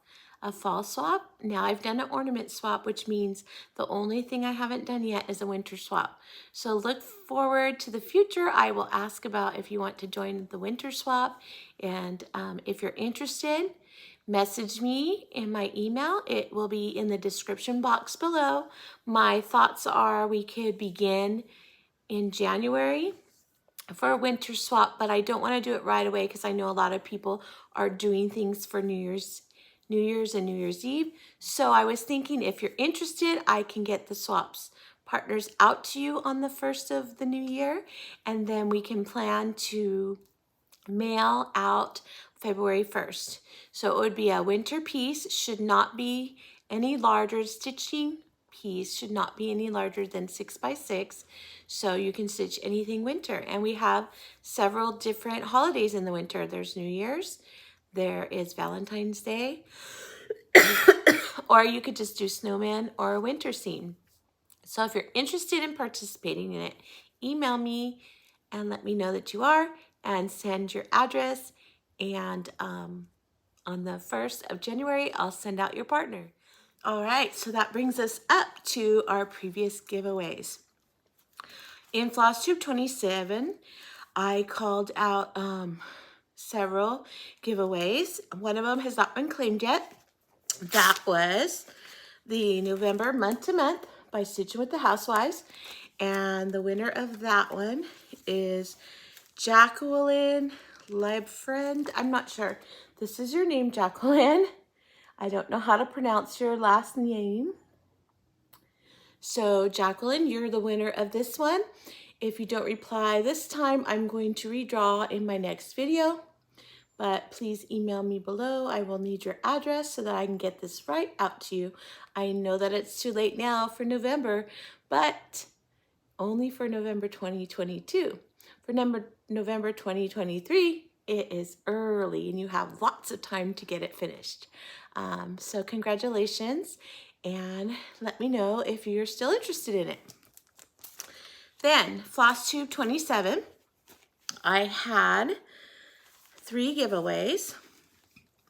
Speaker 1: a fall swap. Now I've done an ornament swap, which means the only thing I haven't done yet is a winter swap. So look forward to the future. I will ask about if you want to join the winter swap. And if you're interested, message me in my email. It will be in the description box below. My thoughts are we could begin in January for a winter swap, but I don't want to do it right away because I know a lot of people are doing things for New Year's and New Year's Eve. So I was thinking if you're interested, I can get the swaps partners out to you on the 1st of the new year, and then we can plan to mail out February 1st. So it would be a winter piece, should not be any larger. Stitching piece should not be any larger than 6 by 6. So you can stitch anything winter. And we have several different holidays in the winter. There's New Year's, there is Valentine's Day, or you could just do snowman or a winter scene. So if you're interested in participating in it, email me and let me know that you are, and send your address, and on the 1st of January, I'll send out your partner. All right, so that brings us up to our previous giveaways. In Flosstube 27, I called out several giveaways. One of them has not been claimed yet. That was the November Month to Month by Stitching with the Housewives. And the winner of that one is Jacqueline Lebfriend. I'm not sure. This is your name, Jacqueline. I don't know how to pronounce your last name. So Jacqueline, you're the winner of this one. If you don't reply this time, I'm going to redraw in my next video. But please email me below. I will need your address so that I can get this right out to you. I know that it's too late now for November, but only for November 2022. For November 2023, it is early and you have lots of time to get it finished. So congratulations, and let me know if you're still interested in it. Then Flosstube 27, I had 3 giveaways.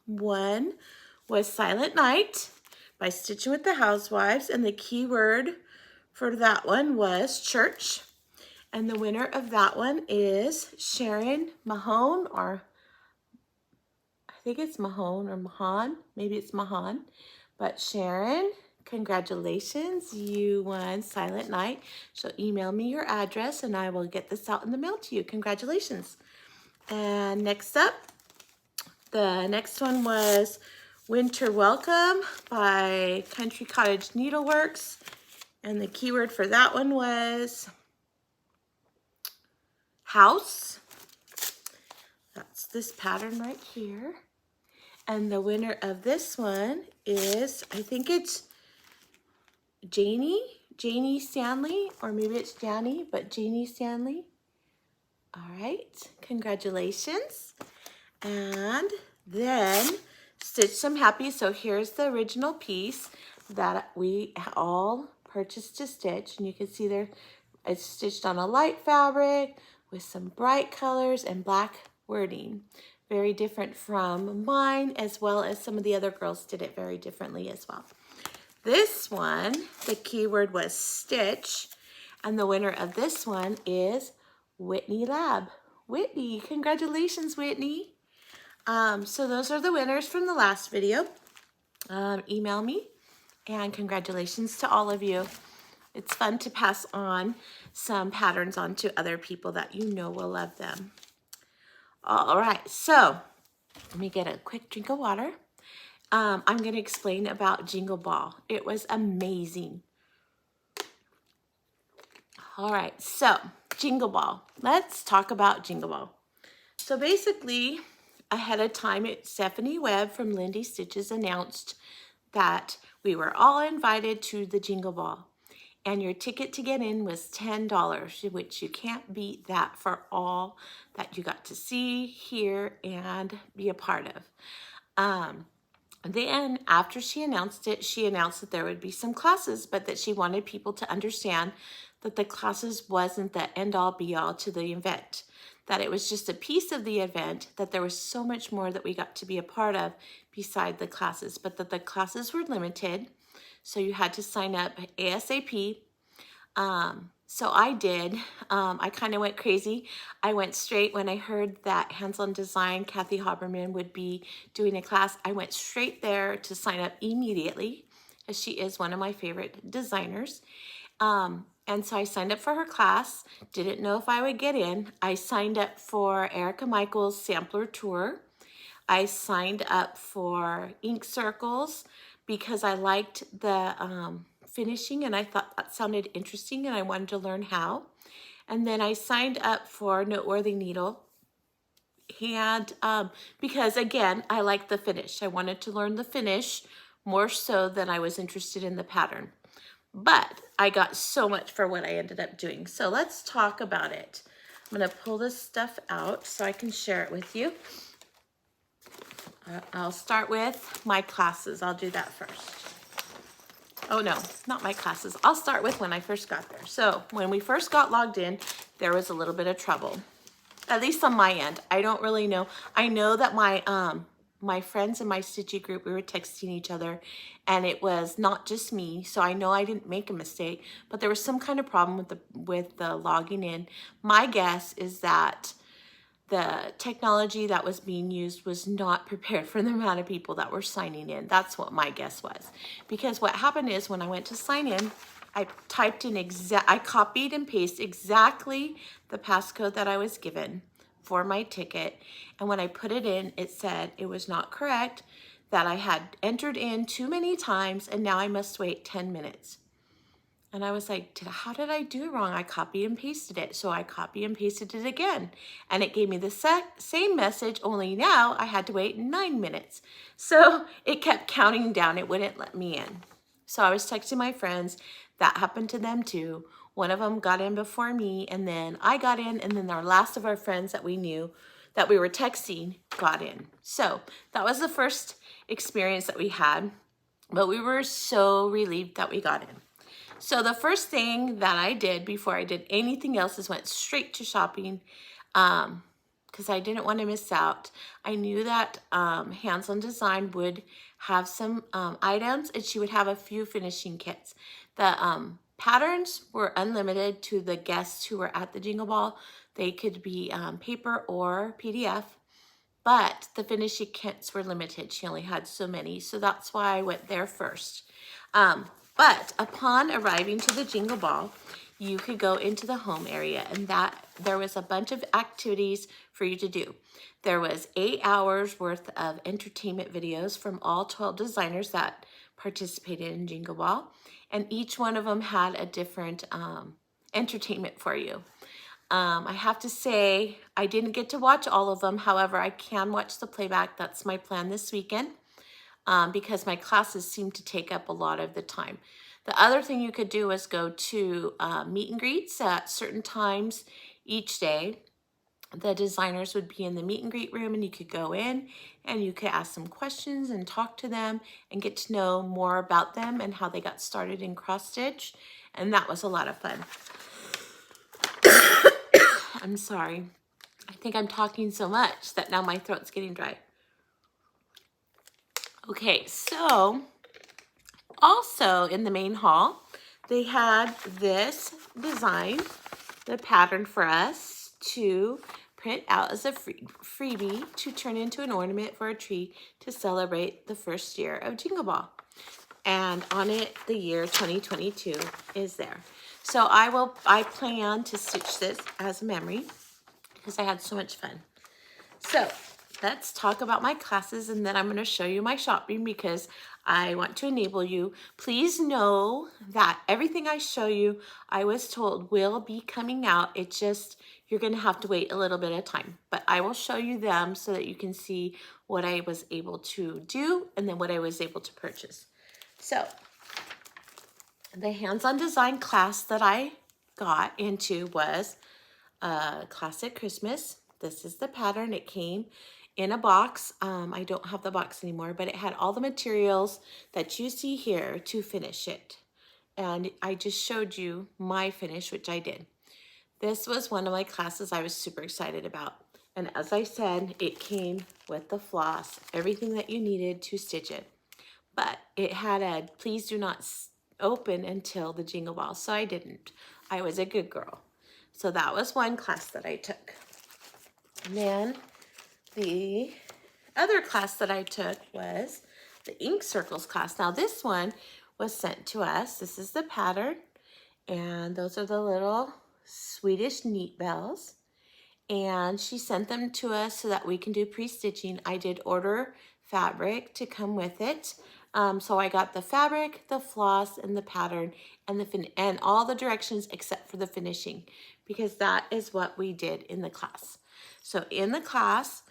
Speaker 1: One was Silent Night by Stitching with the Housewives, and the keyword for that one was church. And the winner of that one is Sharon Mahone, or I think it's Mahone or Mahan, maybe it's Mahan. But Sharon, congratulations, you won Silent Night. So email me your address and I will get this out in the mail to you. Congratulations. And next up, the next one was Winter Welcome by Country Cottage Needleworks. And the keyword for that one was house. That's this pattern right here. And the winner of this one is, I think it's Janie Stanley, or maybe it's Janie, but Janie Stanley. All right, congratulations. And then Stitch Some Happy. So here's the original piece that we all purchased to stitch. And you can see there, it's stitched on a light fabric with some bright colors and black wording. Very different from mine, as well as some of the other girls did it very differently as well. This one, the keyword was stitch, and the winner of this one is Whitney Lab. Whitney, congratulations, Whitney. So those are the winners from the last video. Email me, and congratulations to all of you. It's fun to pass on some patterns on to other people that you know will love them. All right, so let me get a quick drink of water. I'm going to explain about Jingle Ball. It was amazing. All right, so Jingle Ball. Let's talk about Jingle Ball. So basically, ahead of time, Stephanie Webb from Lindy Stitches announced that we were all invited to the Jingle Ball. And your ticket to get in was $10, which you can't beat that for all that you got to see, hear, and be a part of. Then after she announced it, she announced that there would be some classes, but that she wanted people to understand that the classes wasn't the end-all be-all to the event, that it was just a piece of the event, that there was so much more that we got to be a part of beside the classes, but that the classes were limited, so you had to sign up ASAP. So I did. I kind of went crazy. I went straight when I heard that Hands-On Design, Kathy Haberman, would be doing a class. I went straight there to sign up immediately, as she is one of my favorite designers. And so I signed up for her class. Didn't know if I would get in. I signed up for Erica Michaels' sampler tour. I signed up for ink circles because I liked the finishing and I thought that sounded interesting and I wanted to learn how. And then I signed up for Noteworthy Needle and because again, I liked the finish. I wanted to learn the finish more so than I was interested in the pattern. But I got so much for what I ended up doing. So let's talk about it. I'm gonna pull this stuff out so I can share it with you. I'll start with my classes. I'll do that first. Oh no, not my classes. I'll start with when I first got there. So when we first got logged in, there was a little bit of trouble, at least on my end. I don't really know. I know that my friends in my Stitchy group, we were texting each other and it was not just me. So I know I didn't make a mistake, but there was some kind of problem with the logging in. My guess is that the technology that was being used was not prepared for the amount of people that were signing in. That's what my guess was. Because what happened is when I went to sign in, I typed in I copied and pasted exactly the passcode that I was given for my ticket. And when I put it in, it said it was not correct, that I had entered in too many times and now I must wait 10 minutes. And I was like, how did I do it wrong? I copied and pasted it. So I copied and pasted it again. And it gave me the same message, only now I had to wait 9 minutes. So it kept counting down. It wouldn't let me in. So I was texting my friends. That happened to them too. One of them got in before me, and then I got in, and then our last of our friends that we knew that we were texting got in. So that was the first experience that we had, but we were so relieved that we got in. So the first thing that I did before I did anything else is went straight to shopping because I didn't want to miss out. I knew that Hands-On Design would have some items and she would have a few finishing kits. The patterns were unlimited to the guests who were at the Jingle Ball. They could be paper or PDF, but the finishing kits were limited. She only had so many, so that's why I went there first. But upon arriving to the Jingle Ball, you could go into the home area and that there was a bunch of activities for you to do. There was 8 hours worth of entertainment videos from all 12 designers that participated in Jingle Ball, and each one of them had a different entertainment for you. I have to say, I didn't get to watch all of them. However, I can watch the playback. That's my plan this weekend. Because my classes seem to take up a lot of the time. The other thing you could do is go to meet and greets at certain times each day. The designers would be in the meet and greet room and you could go in and you could ask them questions and talk to them and get to know more about them and how they got started in cross stitch. And that was a lot of fun. I'm sorry. I think I'm talking so much that now my throat's getting dry. Okay, so also in the main hall, they had this design, the pattern for us to print out as a freebie to turn into an ornament for a tree to celebrate the first year of Jingle Ball. and on it the year 2022 is there. So I plan to stitch this as a memory because I had so much fun. So let's talk about my classes, and then I'm going to show you my shopping because I want to enable you. Please know that everything I show you, I was told will be coming out. It's just, you're going to have to wait a little bit of time, but I will show you them so that you can see what I was able to do and then what I was able to purchase. So the hands-on design class that I got into was Classic Christmas. This is the pattern. It came in a box. I don't have the box anymore, but it had all the materials that you see here to finish it. And I just showed you my finish, which I did. This was one of my classes I was super excited about. And as I said, it came with the floss, everything that you needed to stitch it. But it had a please do not open until the Jingle Ball, so I didn't. I was a good girl. So that was one class that I took. And then the other class that I took was the ink circles class. Now this one was sent to us. This is the pattern, and those are the little Swedish neat bells. And she sent them to us so that we can do pre-stitching. I did order fabric to come with it. So I got the fabric, the floss, and the pattern, and all the directions except for the finishing, because that is what we did in the class. So in the class,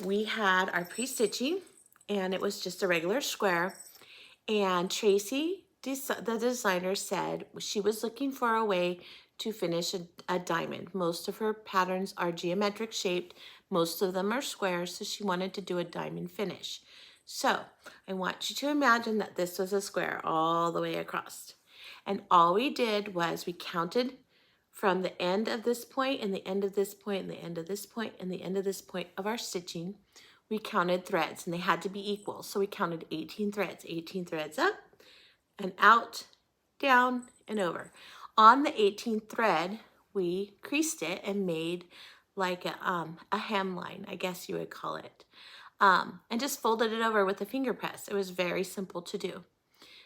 Speaker 1: we had our pre-stitching, and it was just a regular square. And Tracy, the designer, said she was looking for a way to finish a diamond. Most of her patterns are geometric shaped. Most of them are squares, so she wanted to do a diamond finish. So I want you to imagine that this was a square all the way across. And all we did was we counted from the end of this point and the end of this point and the end of this point and the end of this point of our stitching. We counted threads, and they had to be equal. So we counted 18 threads up and out, down, and over. On the 18th thread, we creased it and made like a hemline, I guess you would call it, and just folded it over with a finger press. It was very simple to do.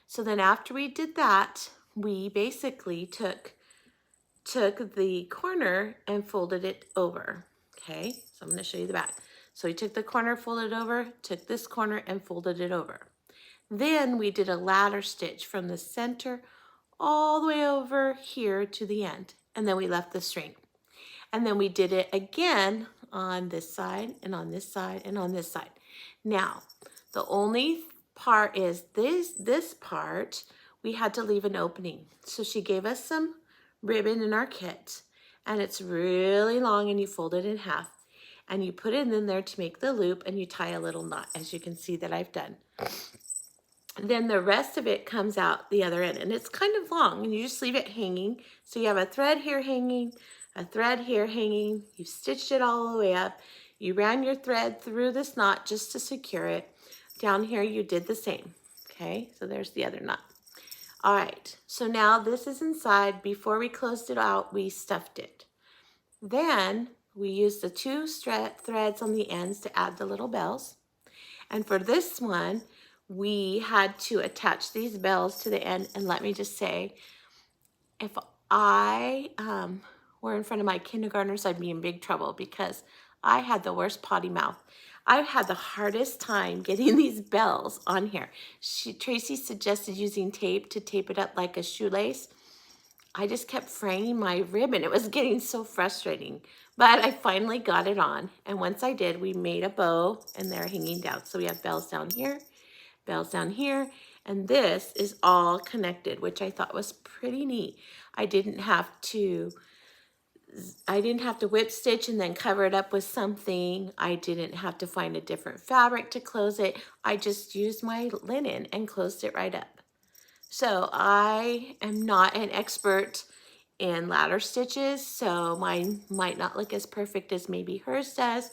Speaker 1: So then after we did that, we basically took the corner and folded it over. Okay, so I'm going to show you the back. So we took the corner, folded over, took this corner and folded it over. Then we did a ladder stitch from the center all the way over here to the end. And then we left the string. And then we did it again on this side and on this side and on this side. Now, the only part is this part, we had to leave an opening. So she gave us some ribbon in our kit, and it's really long, and you fold it in half. And you put it in there to make the loop, and you tie a little knot, as you can see that I've done. Then the rest of it comes out the other end, and it's kind of long, and you just leave it hanging. So you have a thread here hanging, a thread here hanging. You've stitched it all the way up. You ran your thread through this knot just to secure it. Down here you did the same. Okay, so there's the other knot. All right, so now this is inside. Before we closed it out, we stuffed it. Then we used the two threads on the ends to add the little bells. And for this one, we had to attach these bells to the end. And let me just say, if I were in front of my kindergartners, I'd be in big trouble because I had the worst potty mouth. I had the hardest time getting these bells on here. Tracy suggested using tape to tape it up like a shoelace. I just kept fraying my ribbon. It was getting so frustrating, but I finally got it on. And once I did, we made a bow, and they're hanging down. So we have bells down here, and this is all connected, which I thought was pretty neat. I didn't have to whip stitch and then cover it up with something. I didn't have to find a different fabric to close it. I just used my linen and closed it right up. So I am not an expert in ladder stitches, so mine might not look as perfect as maybe hers does,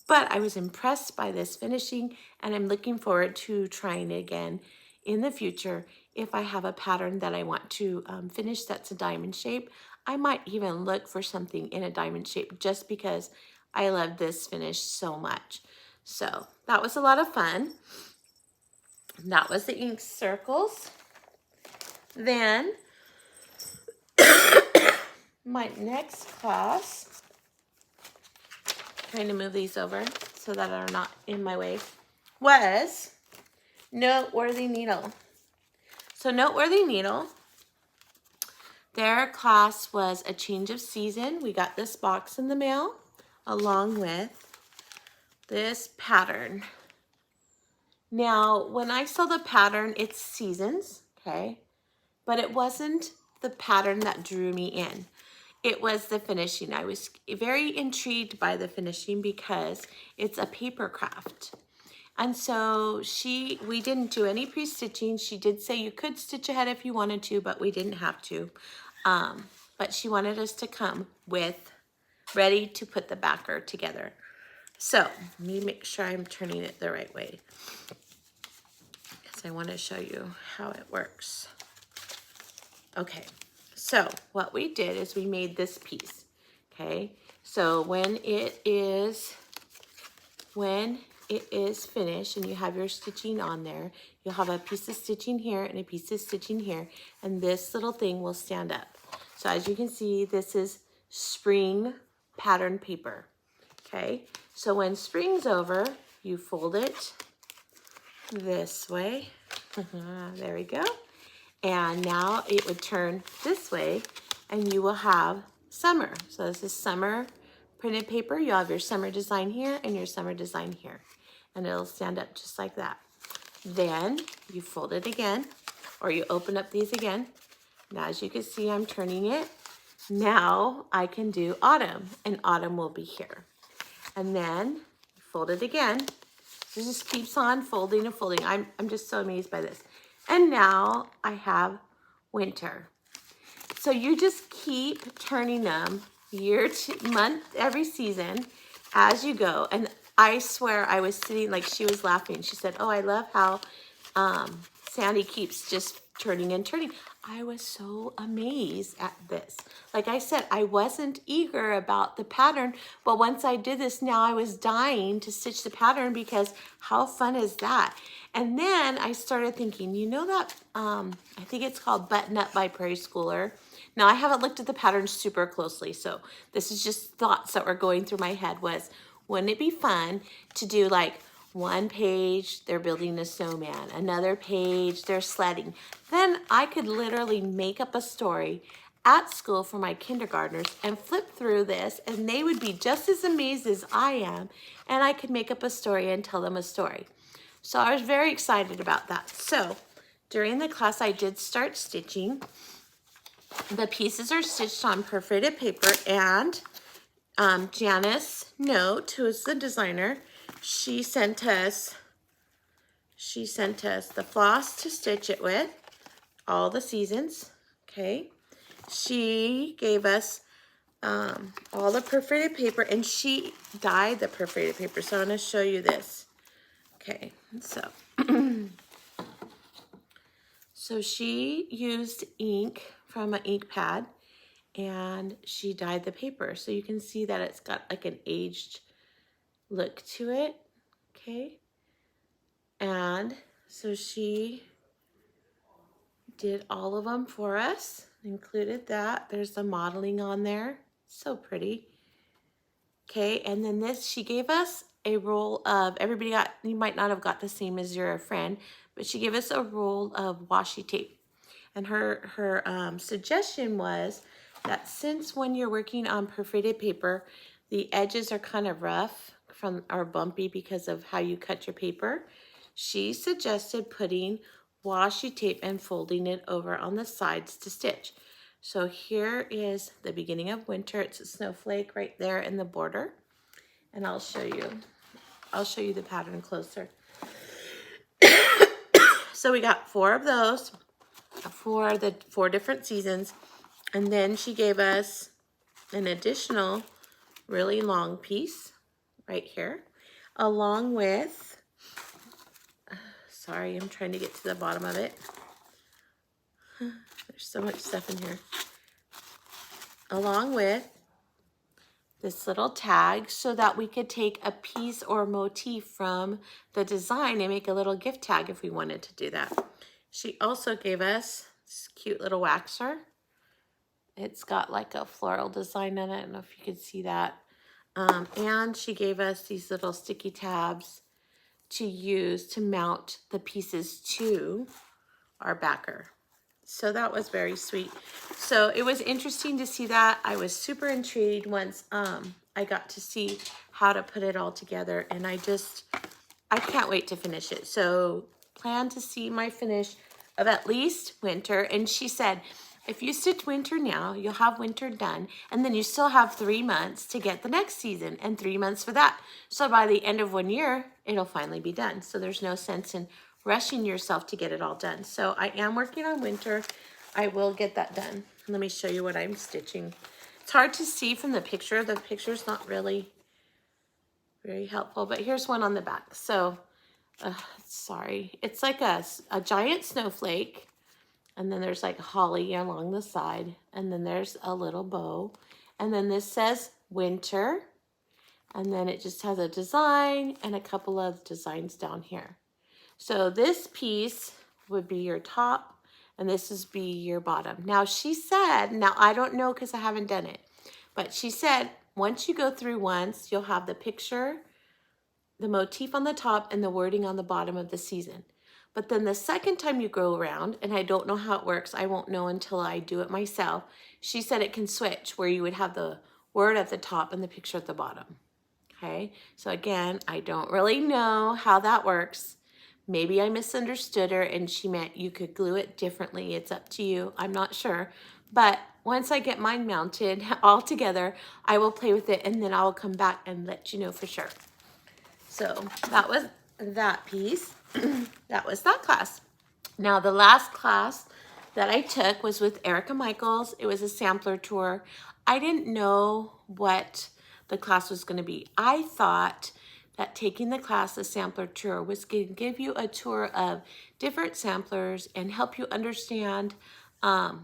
Speaker 1: but I was impressed by this finishing, and I'm looking forward to trying it again in the future. If I have a pattern that I want to finish that's a diamond shape, I might even look for something in a diamond shape just because I love this finish so much. So that was a lot of fun. That was the ink circles. Then my next class, trying to move these over so that they're not in my way, was Noteworthy Needle. So Noteworthy Needle, their class was a change of season. We got this box in the mail along with this pattern. Now, when I saw the pattern, it's seasons, okay? But it wasn't the pattern that drew me in. It was the finishing. I was very intrigued by the finishing because it's a paper craft. And so we didn't do any pre-stitching. She did say you could stitch ahead if you wanted to, but we didn't have to. But she wanted us to come with ready to put the backer together. So let me make sure I'm turning it the right way, because I want to show you how it works. Okay, so what we did is we made this piece, okay? So when it is finished and you have your stitching on there, you'll have a piece of stitching here and a piece of stitching here, and this little thing will stand up. So as you can see, this is spring pattern paper, okay? So when spring's over, you fold it this way. There we go. And now it would turn this way and you will have summer. So this is summer printed paper. You'll have your summer design here and your summer design here. And it'll stand up just like that. Then you fold it again, or you open up these again. Now as you can see, I'm turning it. Now I can do autumn, and autumn will be here. And then fold it again. It just keeps on folding and folding. I'm just so amazed by this. And now I have winter. So you just keep turning them year to month, every season as you go. And I swear I was sitting, like, she was laughing. She said, oh, I love how Sandy keeps just turning and turning. I was so amazed at this. Like I said, I wasn't eager about the pattern, but once I did this, now I was dying to stitch the pattern, because how fun is that? And then I started thinking, you know that, I think it's called Button Up by Prairie Schooler. Now I haven't looked at the pattern super closely, so this is just thoughts that were going through my head was, wouldn't it be fun to do like one page, they're building a snowman, another page, they're sledding. Then I could literally make up a story at school for my kindergartners and flip through this, and they would be just as amazed as I am, and I could make up a story and tell them a story. So I was very excited about that. So during the class, I did start stitching. The pieces are stitched on perforated paper, and Janice Note, who is the designer, she sent us the floss to stitch it with, all the seasons, okay? She gave us all the perforated paper, and she dyed the perforated paper. So I'm going to show you this. Okay, so she used ink from an ink pad, and she dyed the paper. So you can see that it's got like an aged look to it, okay? And so she did all of them for us, included that. There's the modeling on there, so pretty. Okay, and then this, she gave us a roll of, everybody got, you might not have got the same as your friend, but she gave us a roll of washi tape. And her suggestion was that since when you're working on perforated paper, the edges are kind of rough or bumpy because of how you cut your paper, she suggested putting washi tape and folding it over on the sides to stitch. So here is the beginning of winter. It's a snowflake right there in the border. And I'll show you the pattern closer. So we got 4 of those for the 4 different seasons. And then she gave us an additional really long piece right here, along with, sorry, I'm trying to get to the bottom of it. There's so much stuff in here. Along with this little tag so that we could take a piece or motif from the design and make a little gift tag if we wanted to do that. She also gave us this cute little waxer. It's got like a floral design on it. I don't know if you could see that. And she gave us these little sticky tabs to use to mount the pieces to our backer. So that was very sweet. So it was interesting to see that. I was super intrigued once I got to see how to put it all together, and I can't wait to finish it. So plan to see my finish of at least winter. And she said, if you stitch winter now, you'll have winter done, and then you still have 3 months to get the next season and 3 months for that. So by the end of 1 year, it'll finally be done. So there's no sense in rushing yourself to get it all done. So I am working on winter. I will get that done. Let me show you what I'm stitching. It's hard to see from the picture. The picture's not really very helpful, but here's one on the back. So, sorry. It's like a giant snowflake. And then there's like holly along the side. And then there's a little bow. And then this says winter. And then it just has a design and a couple of designs down here. So this piece would be your top, and this would be your bottom. Now she said, now I don't know because I haven't done it, but she said once you go through once, you'll have the picture, the motif on the top, and the wording on the bottom of the season. But then the second time you go around, and I don't know how it works, I won't know until I do it myself, she said it can switch where you would have the word at the top and the picture at the bottom. Okay, so again, I don't really know how that works. Maybe I misunderstood her and she meant you could glue it differently. It's up to you. I'm not sure. But once I get mine mounted all together, I will play with it and then I'll come back and let you know for sure. So that was that piece. That was that class. Now the last class that I took was with Erica Michaels. It was a sampler tour. I didn't know what the class was going to be. I thought that taking the class, the sampler tour, was going to give you a tour of different samplers and help you understand the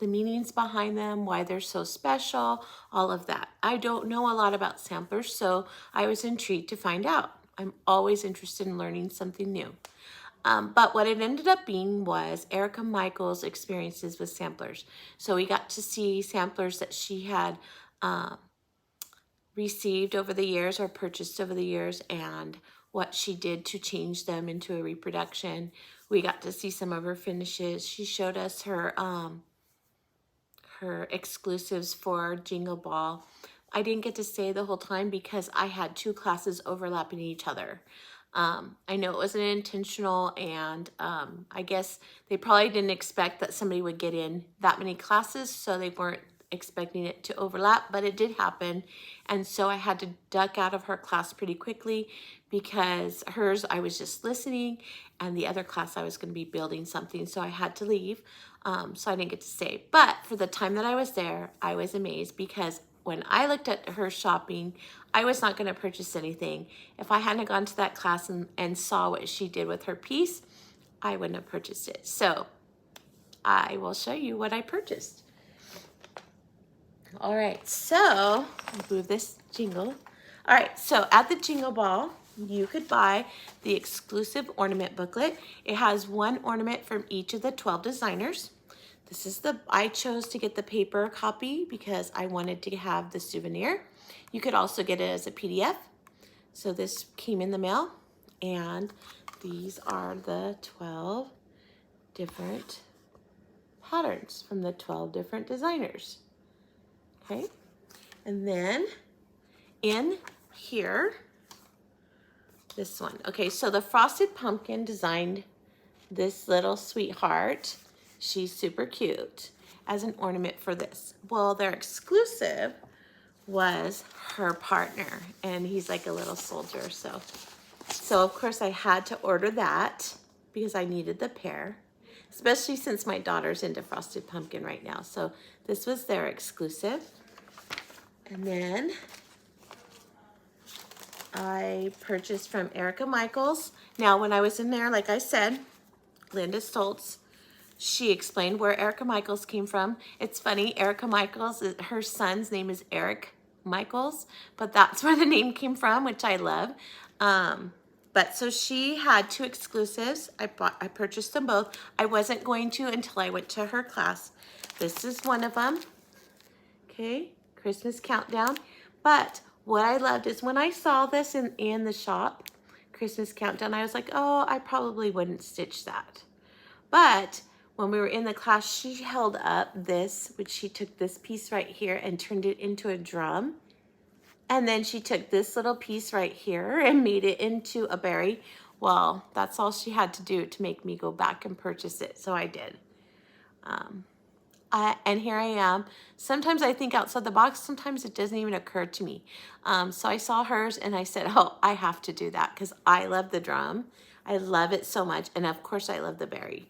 Speaker 1: meanings behind them, why they're so special, all of that. I don't know a lot about samplers, so I was intrigued to find out. I'm always interested in learning something new. But what it ended up being was Erica Michaels' experiences with samplers. So we got to see samplers that she had received over the years or purchased over the years and what she did to change them into a reproduction. We got to see some of her finishes. She showed us her exclusives for Jingle Ball. I didn't get to stay the whole time because I had 2 classes overlapping each other. I know it wasn't intentional, and I guess they probably didn't expect that somebody would get in that many classes, so they weren't expecting it to overlap, but it did happen. And so I had to duck out of her class pretty quickly because hers I was just listening, and the other class I was going to be building something, so I had to leave. So I didn't get to stay. But for the time that I was there, I was amazed because when I looked at her shopping, I was not going to purchase anything. If I hadn't gone to that class and saw what she did with her piece, I wouldn't have purchased it. So I will show you what I purchased. All right, so move this jingle. All right, so at the Jingle Ball, you could buy the exclusive ornament booklet. It has 1 ornament from each of the 12 designers. This is I chose to get the paper copy because I wanted to have the souvenir. You could also get it as a PDF. So this came in the mail, and these are the 12 different patterns from the 12 different designers. Okay, and then in here, this one. Okay, so the Frosted Pumpkin designed this little sweetheart. She's super cute as an ornament for this. Well, their exclusive was her partner, and he's like a little soldier. So of course I had to order that because I needed the pair, especially since my daughter's into Frosted Pumpkin right now. So this was their exclusive. And then I purchased from Erica Michaels. Now, when I was in there, like I said, Linda Stoltz, she explained where Erica Michaels came from. It's funny, Erica Michaels, her son's name is Eric Michaels, but that's where the name came from, which I love. But so she had 2 exclusives. I purchased them both. I wasn't going to until I went to her class. This is one of them. Okay, Christmas Countdown. But what I loved is when I saw this in the shop, Christmas Countdown, I was like, oh, I probably wouldn't stitch that. But when we were in the class, she held up this, which she took this piece right here and turned it into a drum. And then she took this little piece right here and made it into a berry. Well, that's all she had to do to make me go back and purchase it. So I did. And here I am. Sometimes I think outside the box. Sometimes it doesn't even occur to me. So I saw hers and I said, oh, I have to do that because I love the drum. I love it so much. And of course I love the berry.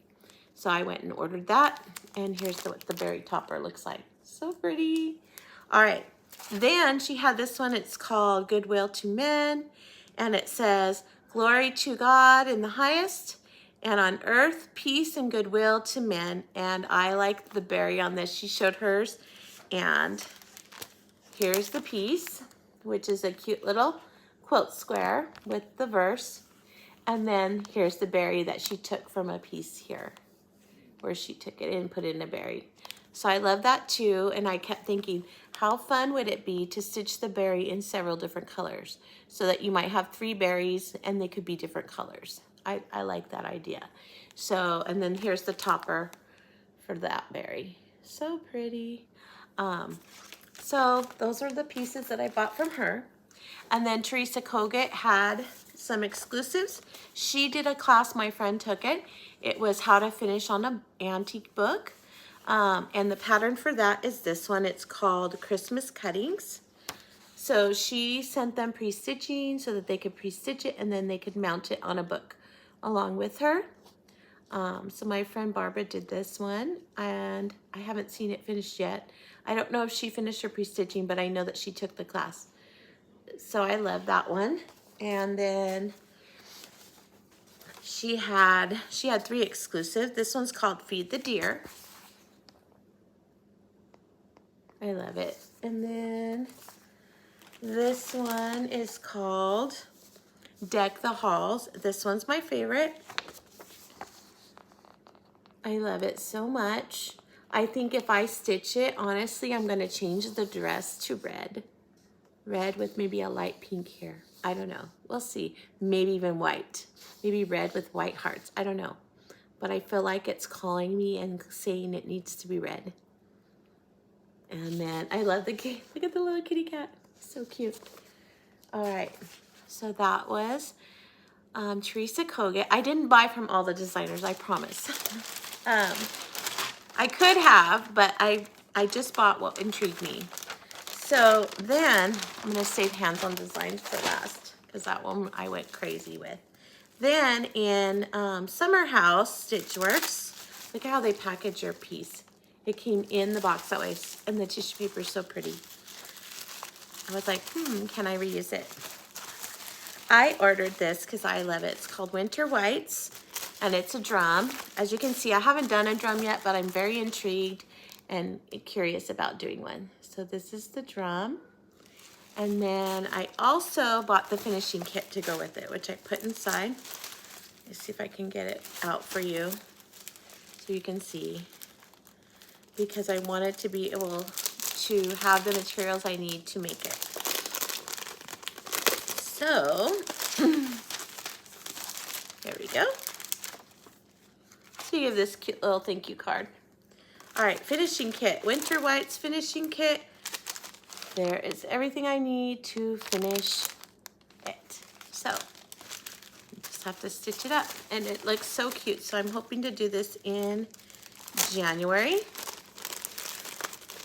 Speaker 1: So I went and ordered that. And here's what the berry topper looks like. So pretty. All right. Then she had this one. It's called Goodwill to Men. And it says, glory to God in the highest, and on earth, peace and goodwill to men. And I like the berry on this. She showed hers. And here's the piece, which is a cute little quilt square with the verse. And then here's the berry that she took from a piece here, where she took it and put it in a berry. So I love that too. And I kept thinking, how fun would it be to stitch the berry in several different colors so that you might have 3 berries and they could be different colors. I like that idea. So, and then here's the topper for that berry. So pretty. So those are the pieces that I bought from her. And then Teresa Kogut had some exclusives. She did a class, my friend took it. It was how to finish on an antique book. And the pattern for that is this one. It's called Christmas Cuttings. So she sent them pre-stitching so that they could pre-stitch it and then they could mount it on a book along with her. So my friend Barbara did this one and I haven't seen it finished yet. I don't know if she finished her pre-stitching, but I know that she took the class. So I love that one. And then she had 3 exclusive. This one's called Feed the Deer. I love it. And then this one is called Deck the Halls. This one's my favorite. I love it so much. I think if I stitch it, honestly, I'm gonna change the dress to red. Red with maybe a light pink here. I don't know, we'll see. Maybe even white. Maybe red with white hearts, I don't know. But I feel like it's calling me and saying it needs to be red. And then I love the kitty. Look at the little kitty cat. So cute. All right. So that was Teresa Kogut. I didn't buy from all the designers, I promise. I could have, but I just bought what intrigued me. So then I'm going to save hands-on designs for last because that one I went crazy with. Then in Summer House Stitchworks, look at how they package your piece. It came in the box that way, and the tissue paper is so pretty. I was like, can I reuse it? I ordered this because I love it. It's called Winter Whites, and it's a drum. As you can see, I haven't done a drum yet, but I'm very intrigued and curious about doing one. So this is the drum. And then I also bought the finishing kit to go with it, which I put inside. Let's see if I can get it out for you so you can see. Because I wanted to be able to have the materials I need to make it. So, there we go. So you have this cute little thank you card. All right, finishing kit, Winter Whites finishing kit. There is everything I need to finish it. So, just have to stitch it up. And it looks so cute. So I'm hoping to do this in January.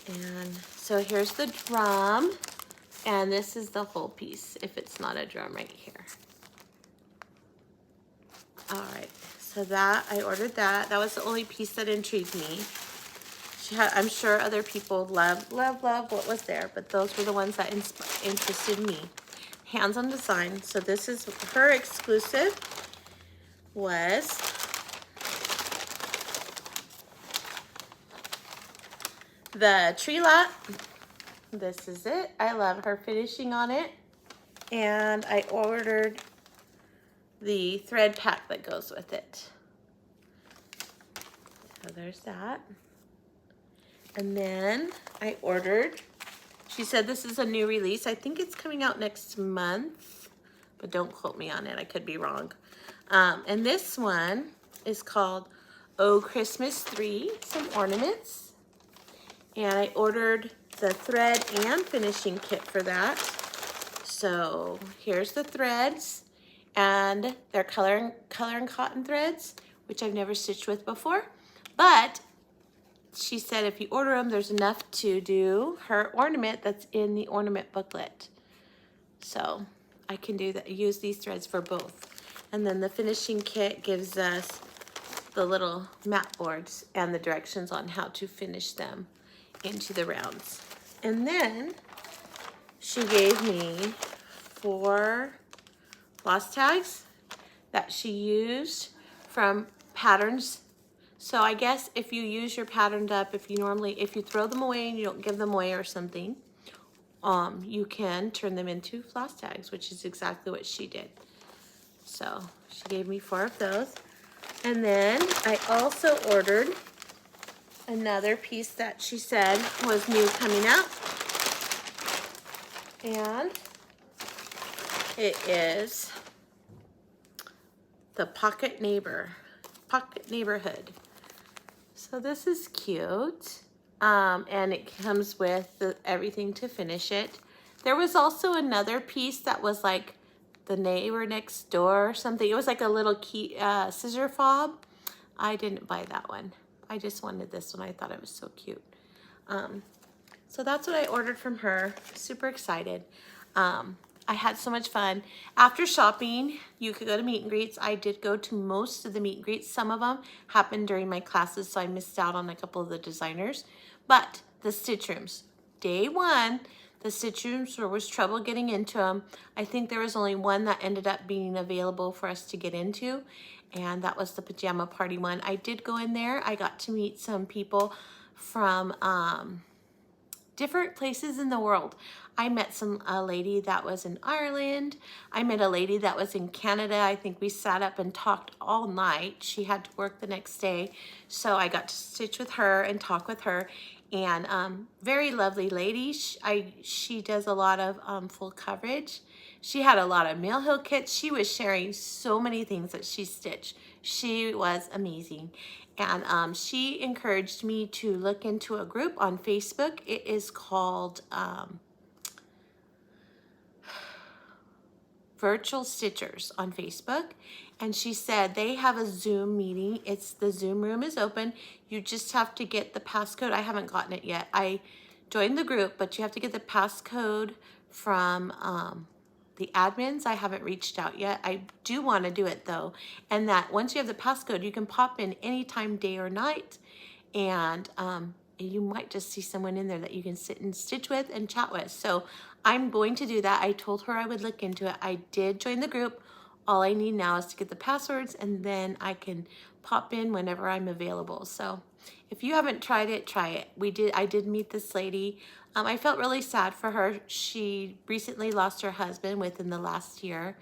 Speaker 1: And so here's the drum, and this is the whole piece, if it's not a drum right here. All right, so that, I ordered that. That was the only piece that intrigued me. I'm sure other people love what was there, but those were the ones that interested me. Hands-on design. So this is her exclusive was the tree lot this is it. I love her finishing on it. And I ordered the thread pack that goes with it. So there's that. And then I ordered, she said this is a new release. I think it's coming out next month, but don't quote me on it. I could be wrong. And this one is called Oh Christmas 3, some ornaments. And I ordered the thread and finishing kit for that. So here's the threads, and they're color and cotton threads, which I've never stitched with before. But she said if you order them, there's enough to do her ornament that's in the ornament booklet. So I can do that, use these threads for both. And then the finishing kit gives us the little mat boards and the directions on how to finish them into the rounds. And then she gave me 4 floss tags that she used from patterns. So I guess if you use your patterned up, if you throw them away and you don't give them away or something, you can turn them into floss tags, which is exactly what she did. So she gave me 4 of those. And then I also ordered another piece that she said was new coming out. And it is the Pocket Neighborhood. So this is cute. And it comes with everything to finish it. There was also another piece that was like the neighbor next door or something. It was like a little key, scissor fob. I didn't buy that one. I just wanted this one. I thought it was so cute. So that's what I ordered from her. Super excited. I had so much fun. After shopping, you could go to meet and greets. I did go to most of the meet and greets. Some of them happened during my classes, so I missed out on a couple of the designers. But the stitch rooms, day 1, the stitch rooms, there was trouble getting into them. I think there was only one that ended up being available for us to get into, and that was the pajama party one. I did go in there. I got to meet some people from different places in the world. I met a lady that was in Ireland. I met a lady that was in Canada. I think we sat up and talked all night. She had to work the next day, so I got to stitch with her and talk with her. And very lovely lady. She does a lot of full coverage. She had a lot of Mill Hill kits. She was sharing so many things that she stitched. She was amazing. And she encouraged me to look into a group on Facebook. It is called Virtual Stitchers on Facebook. And she said they have a Zoom meeting. The Zoom room is open. You just have to get the passcode. I haven't gotten it yet. I joined the group, but you have to get the passcode from the admins. I haven't reached out yet. I do want to do it though. And that once you have the passcode, you can pop in anytime, day or night. And you might just see someone in there that you can sit and stitch with and chat with. So I'm going to do that. I told her I would look into it. I did join the group. All I need now is to get the passwords, and then I can pop in whenever I'm available. So if you haven't tried it, try it. I did meet this lady. I felt really sad for her. She recently lost her husband within the last year,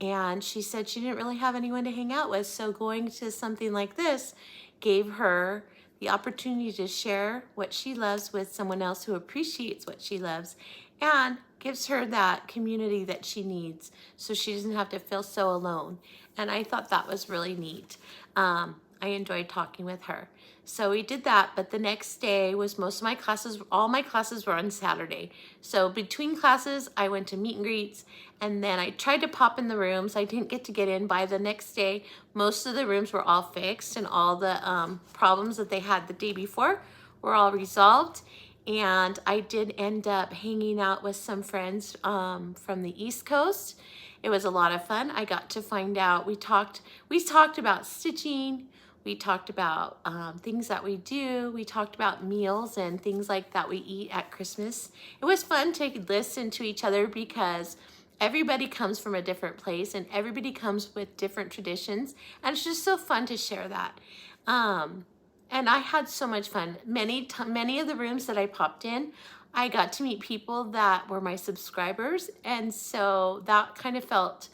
Speaker 1: and she said she didn't really have anyone to hang out with. So going to something like this gave her the opportunity to share what she loves with someone else who appreciates what she loves, and gives her that community that she needs so she doesn't have to feel so alone. And I thought that was really neat. I enjoyed talking with her. So we did that, but the next day was all my classes were on Saturday. So between classes, I went to meet and greets, and then I tried to pop in the rooms. I didn't get to get in. By the next day, most of the rooms were all fixed, and all the problems that they had the day before were all resolved. And I did end up hanging out with some friends from the East Coast. It was a lot of fun. I got to find out, we talked about stitching, we talked about things that we do, we talked about meals and things like that we eat at Christmas. It was fun to listen to each other because everybody comes from a different place and everybody comes with different traditions, and it's just so fun to share that. And I had so much fun. Many of the rooms that I popped in, I got to meet people that were my subscribers, and so that kind of felt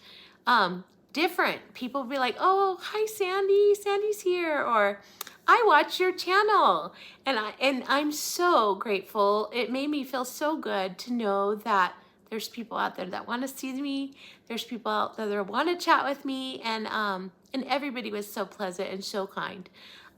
Speaker 1: different. People would be like, oh, hi Sandy, Sandy's here, or I watch your channel. And I'm so grateful. It made me feel so good to know that there's people out there that want to see me. There's people out there that want to chat with me, and everybody was so pleasant and so kind.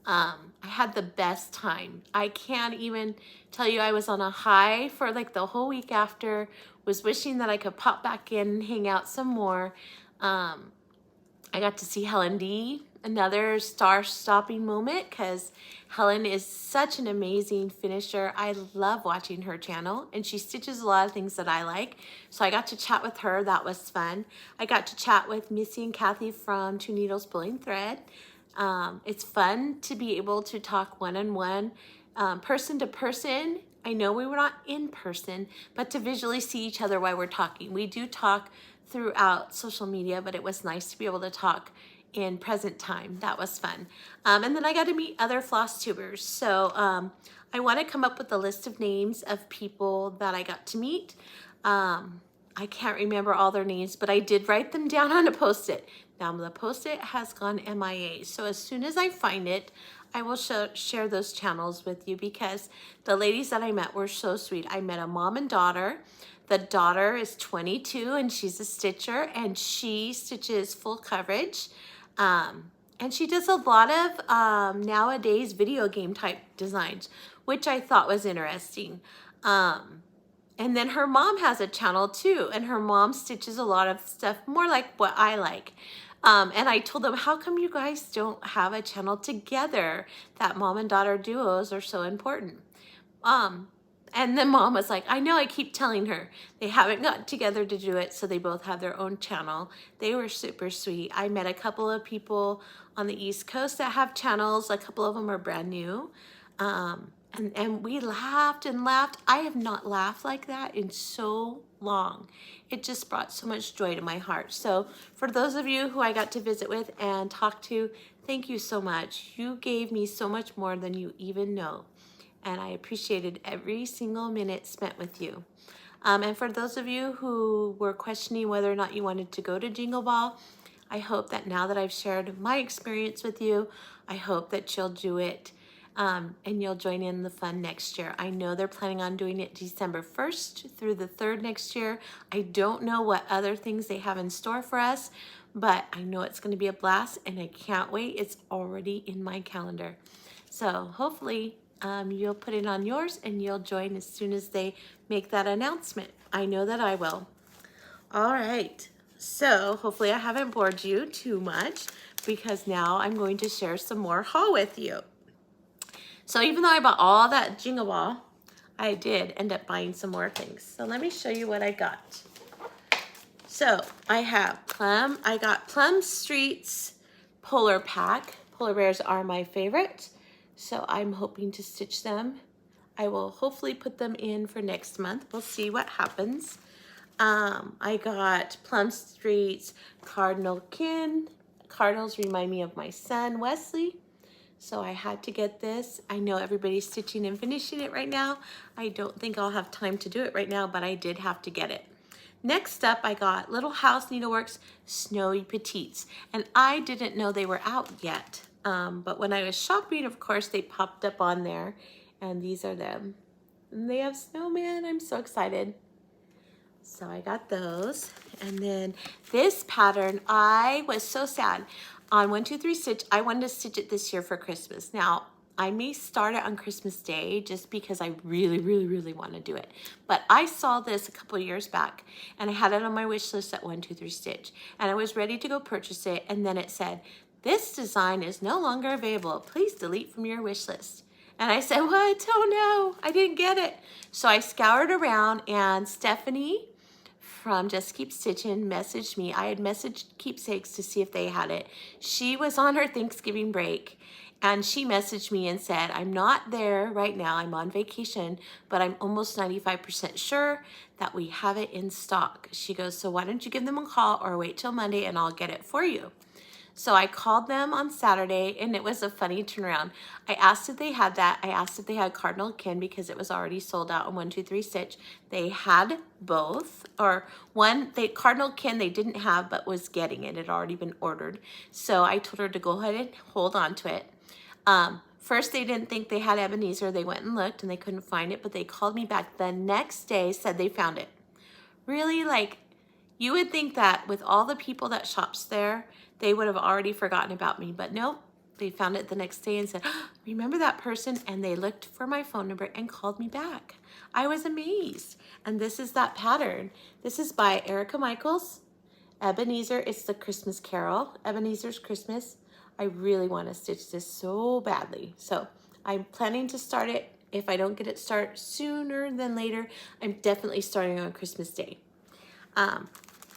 Speaker 1: I had the best time. I can't even tell you, I was on a high for like the whole week after, was wishing that I could pop back in and hang out some more. I got to see Helen D, another star-stopping moment, because Helen is such an amazing finisher. I love watching her channel, and she stitches a lot of things that I like. So I got to chat with her. That was fun. I got to chat with Missy and Kathy from Two Needles Pulling Thread. It's fun to be able to talk one-on-one, person to person. I know we were not in person, but to visually see each other while we're talking. We do talk throughout social media, but it was nice to be able to talk in present time. That was fun. And then I got to meet other Flosstubers. So I want to come up with a list of names of people that I got to meet. I can't remember all their names, but I did write them down on a Post-it. Now the Post-it has gone MIA. So as soon as I find it, I will share those channels with you, because the ladies that I met were so sweet. I met a mom and daughter. The daughter is 22 and she's a stitcher, and she stitches full coverage. And she does a lot of nowadays video game type designs, which I thought was interesting. And then her mom has a channel too, and her mom stitches a lot of stuff more like what I like. And I told them, how come you guys don't have a channel together? That mom and daughter duos are so important. And then mom was like, I know, I keep telling her. They haven't gotten together to do it, so they both have their own channel. They were super sweet. I met a couple of people on the East Coast that have channels. A couple of them are brand new. And we laughed and laughed. I have not laughed like that in so long. It just brought so much joy to my heart. So for those of you who I got to visit with and talk to, thank you so much. You gave me so much more than you even know. And I appreciated every single minute spent with you. And for those of you who were questioning whether or not you wanted to go to Jingle Ball, I hope that now that I've shared my experience with you, I hope that you'll do it, and you'll join in the fun next year. I know they're planning on doing it December 1st through the 3rd next year. I don't know what other things they have in store for us, but I know it's going to be a blast, and I can't wait. It's already in my calendar. So hopefully you'll put it on yours and you'll join as soon as they make that announcement. I know that I will. All right. So hopefully I haven't bored you too much, because now I'm going to share some more haul with you. So even though I bought all that Jingle Ball, I did end up buying some more things. So let me show you what I got. So I have I got Plum Street's Polar Pack. Polar bears are my favorite, so I'm hoping to stitch them. I will hopefully put them in for next month. We'll see what happens. I got Plum Street's Cardinal Kin. Cardinals remind me of my son, Wesley. So I had to get this. I know everybody's stitching and finishing it right now. I don't think I'll have time to do it right now, but I did have to get it. Next up, I got Little House Needleworks Snowy Petites, and I didn't know they were out yet. But when I was shopping, of course, they popped up on there, and these are them. And they have snowman. I'm so excited. So I got those. And then this pattern, I was so sad. On 1, 2, 3 Stitch, I wanted to stitch it this year for Christmas. Now, I may start it on Christmas Day just because I really, really, really want to do it. But I saw this a couple years back, and I had it on my wish list at 1, 2, 3 Stitch. And I was ready to go purchase it, and then it said, this design is no longer available. Please delete from your wish list. And I said, what? Oh no, I didn't get it. So I scoured around, and Stephanie from Just Keep Stitching messaged me. I had messaged Keepsakes to see if they had it. She was on her Thanksgiving break, and she messaged me and said, I'm not there right now. I'm on vacation, but I'm almost 95% sure that we have it in stock. She goes, so why don't you give them a call or wait till Monday and I'll get it for you. So I called them on Saturday, and it was a funny turnaround. I asked if they had that. I asked if they had Cardinal Kin because it was already sold out on 1, 2, 3 Stitch. They had both, or one, Cardinal Kin they didn't have but was getting it. It had already been ordered. So I told her to go ahead and hold on to it. First, they didn't think they had Ebenezer. They went and looked and they couldn't find it, but they called me back the next day, said they found it. Really, like, you would think that with all the people that shops there, they would have already forgotten about me, but nope. They found it the next day and said, oh, remember that person? And they looked for my phone number and called me back. I was amazed. And this is that pattern. This is by Erica Michaels. Ebenezer, it's the Christmas Carol. Ebenezer's Christmas. I really want to stitch this so badly. So I'm planning to start it. If I don't get it started sooner than later, I'm definitely starting on Christmas Day.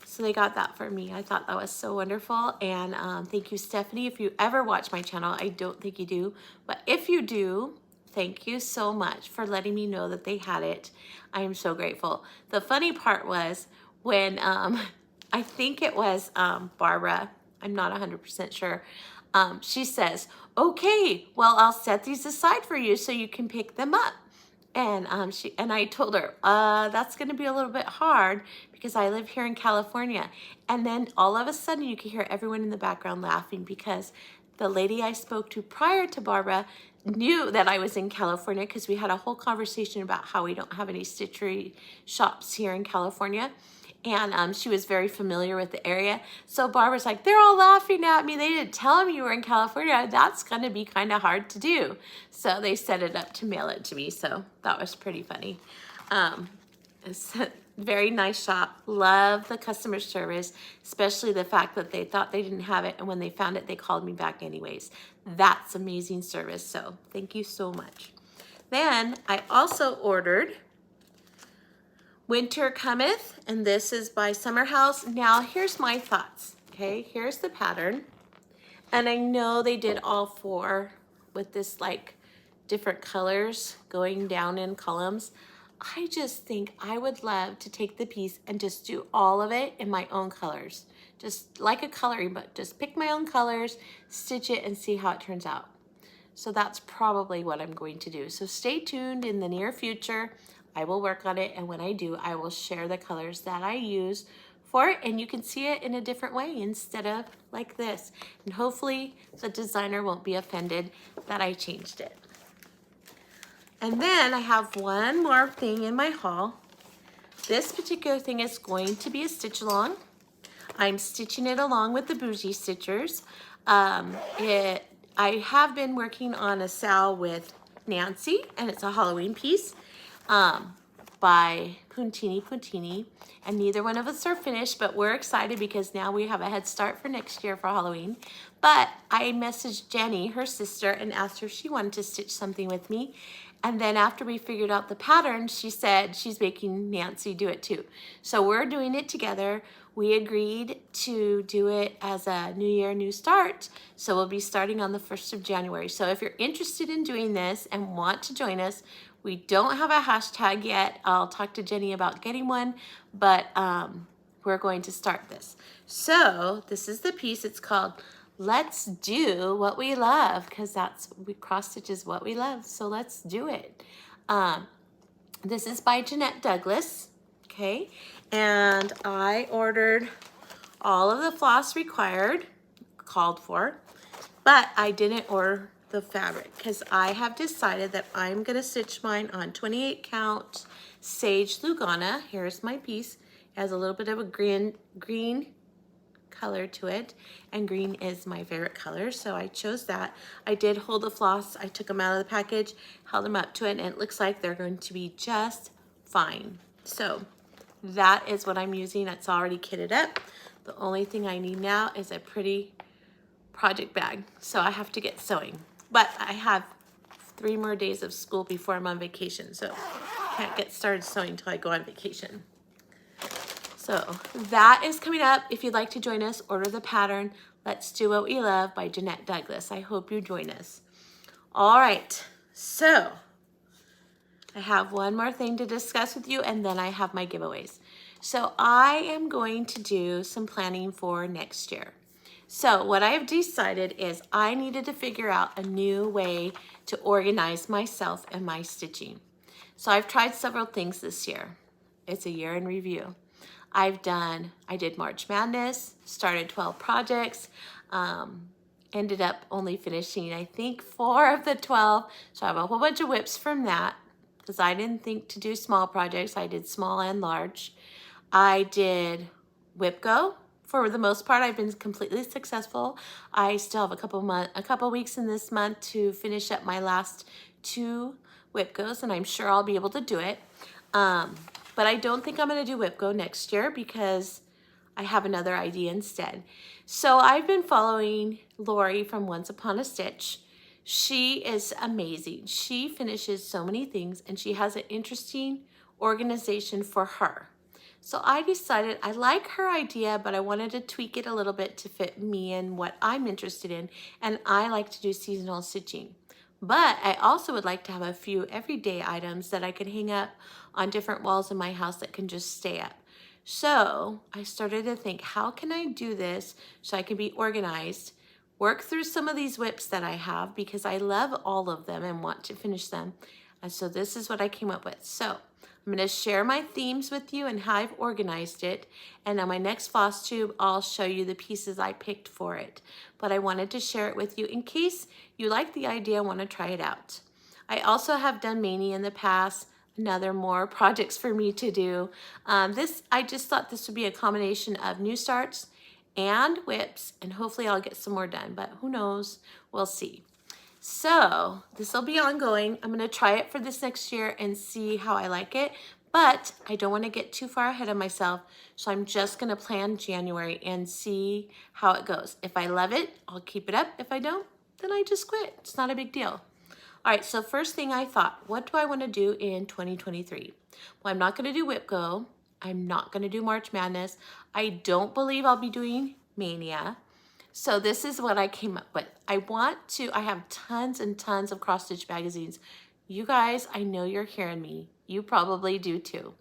Speaker 1: So they got that for me. I thought that was so wonderful. And thank you, Stephanie. If you ever watch my channel, I don't think you do, but if you do, thank you so much for letting me know that they had it. I am so grateful. The funny part was when, I think it was Barbara, I'm not 100% sure, she says, okay, well, I'll set these aside for you so you can pick them up. And I told her, that's gonna be a little bit hard because I live here in California. And then all of a sudden you can hear everyone in the background laughing because the lady I spoke to prior to Barbara knew that I was in California because we had a whole conversation about how we don't have any stitchery shops here in California. And she was very familiar with the area. So Barbara's like, they're all laughing at me. They didn't tell me you were in California. That's gonna be kind of hard to do. So they set it up to mail it to me. So that was pretty funny. It's a very nice shop. Love the customer service, especially the fact that they thought they didn't have it. And when they found it, they called me back anyways. That's amazing service. So thank you so much. Then I also ordered Winter Cometh, and this is by Summer House. Now, here's my thoughts, okay? Here's the pattern, and I know they did all 4 with this, like, different colors going down in columns. I just think I would love to take the piece and just do all of it in my own colors. Just like a coloring book, just pick my own colors, stitch it, and see how it turns out. So that's probably what I'm going to do. So stay tuned in the near future. I will work on it, and when I do, I will share the colors that I use for it, and you can see it in a different way instead of like this. And hopefully the designer won't be offended that I changed it. And then I have one more thing in my haul. This particular thing is going to be a stitch along. I'm stitching it along with the Bougie Stitchers. I have been working on a sal with Nancy, and it's a Halloween piece by Puntini, and neither one of us are finished, but we're excited because now we have a head start for next year for Halloween. But I messaged Jenny, her sister, and asked her if she wanted to stitch something with me. And then after we figured out the pattern, she said she's making Nancy do it too. So we're doing it together. We agreed to do it as a New Year, New Start. So we'll be starting on the 1st of January. So if you're interested in doing this and want to join us, we don't have a hashtag yet. I'll talk to Jenny about getting one, but we're going to start this. So this is the piece. It's called Let's Do What We Love, because cross stitch is what we love. So let's do it. This is by Jeanette Douglas, okay? And I ordered all of the floss required, called for, but I didn't order the fabric because I have decided that I'm gonna stitch mine on 28 count Sage Lugana. Here's my piece. It has a little bit of a green color to it, and green is my favorite color, so I chose that. I did hold the floss. I took them out of the package, held them up to it, and it looks like they're going to be just fine. So that is what I'm using. It's already kitted up. The only thing I need now is a pretty project bag, so I have to get sewing. But I have 3 more days of school before I'm on vacation, so I can't get started sewing until I go on vacation. So that is coming up. If you'd like to join us, order the pattern Let's Do What We Love by Jeanette Douglas. I hope you join us. All right, so I have one more thing to discuss with you, and then I have my giveaways. So I am going to do some planning for next year. So what I have decided is I needed to figure out a new way to organize myself and my stitching. So I've tried several things this year. It's a year in review. I did March Madness, started 12 projects, ended up only finishing, I think, 4 of the 12. So I have a whole bunch of whips from that because I didn't think to do small projects. I did small and large. I did Whip Go. For the most part, I've been completely successful. I still have a couple weeks in this month to finish up my last 2 Whip Goes, and I'm sure I'll be able to do it. But I don't think I'm going to do Whip Go next year because I have another idea instead. So I've been following Lori from Once Upon a Stitch. She is amazing. She finishes so many things, and she has an interesting organization for her. So I decided I like her idea, but I wanted to tweak it a little bit to fit me and what I'm interested in. And I like to do seasonal stitching. But I also would like to have a few everyday items that I could hang up on different walls in my house that can just stay up. So I started to think, how can I do this so I can be organized, work through some of these whips that I have because I love all of them and want to finish them. And so this is what I came up with. So I'm going to share my themes with you and how I've organized it. And on my next Flosstube, I'll show you the pieces I picked for it. But I wanted to share it with you in case you like the idea and want to try it out. I also have done Mani in the past, another more projects for me to do. I just thought this would be a combination of new starts and whips, and hopefully I'll get some more done, but who knows, we'll see. So this will be ongoing. I'm gonna try it for this next year and see how I like it, but I don't wanna get too far ahead of myself. So I'm just gonna plan January and see how it goes. If I love it, I'll keep it up. If I don't, then I just quit. It's not a big deal. All right, so first thing I thought, what do I wanna do in 2023? Well, I'm not gonna do Whip Go. I'm not gonna do March Madness. I don't believe I'll be doing Mania. So this is what I came up with. I have tons and tons of cross stitch magazines. You guys, I know you're hearing me. You probably do too.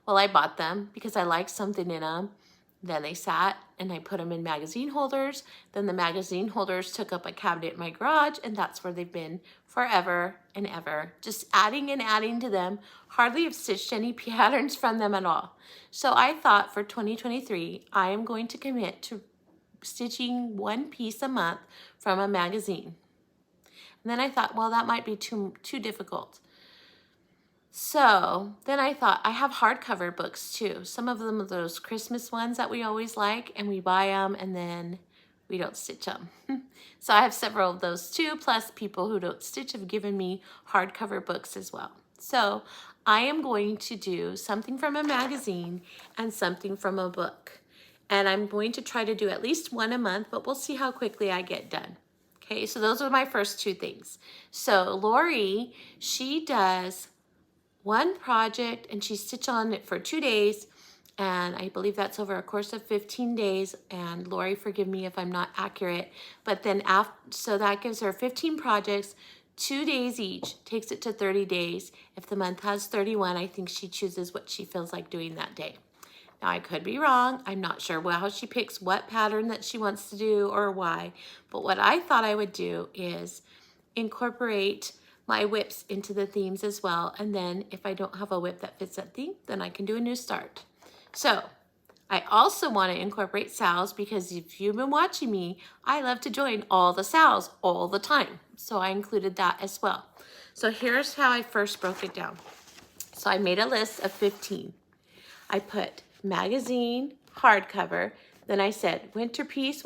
Speaker 1: Well, I bought them because I liked something in them. Then they sat and I put them in magazine holders. Then the magazine holders took up a cabinet in my garage, and that's where they've been forever and ever. Just adding and adding to them. Hardly have stitched any patterns from them at all. So I thought for 2023, I am going to commit to stitching 1 piece a month from a magazine. And then I thought, well, that might be too difficult. So then I thought, I have hardcover books too. Some of them are those Christmas ones that we always like, and we buy them and then we don't stitch them. So I have several of those too, plus people who don't stitch have given me hardcover books as well. So I am going to do something from a magazine and something from a book. And I'm going to try to do at least 1 a month, but we'll see how quickly I get done. Okay, so those are my first 2 things. So Lori, she does 1 project and she stitches on it for 2 days. And I believe that's over a course of 15 days. And Lori, forgive me if I'm not accurate. But then so that gives her 15 projects, 2 days each, takes it to 30 days. If the month has 31, I think she chooses what she feels like doing that day. Now, I could be wrong. I'm not sure how she picks what pattern that she wants to do or why. But what I thought I would do is incorporate my whips into the themes as well. And then if I don't have a whip that fits that theme, then I can do a new start. So I also want to incorporate SALs because if you've been watching me, I love to join all the SALs all the time. So I included that as well. So here's how I first broke it down. So I made a list of 15. I put magazine, hardcover, then I said winter piece,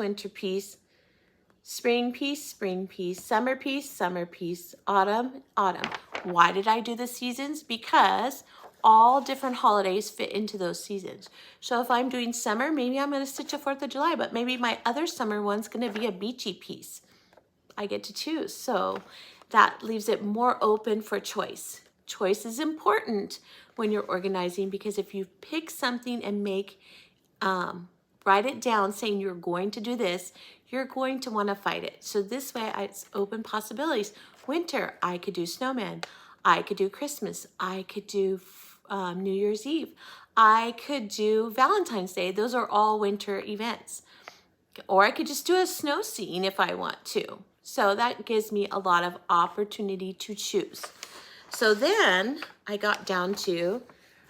Speaker 1: spring piece, summer piece, autumn. Why did I do the seasons? Because all different holidays fit into those seasons. So if I'm doing summer, maybe I'm going to stitch a 4th of July, but maybe my other summer one's going to be a beachy piece. I get to choose. So that leaves it more open for choice. Choice is important when you're organizing because if you pick something and write it down saying you're going to do this, you're going to want to fight it. So this way it's open possibilities. Winter, I could do snowman. I could do Christmas. I could do New Year's Eve. I could do Valentine's Day. Those are all winter events. Or I could just do a snow scene if I want to. So that gives me a lot of opportunity to choose. So then I got down to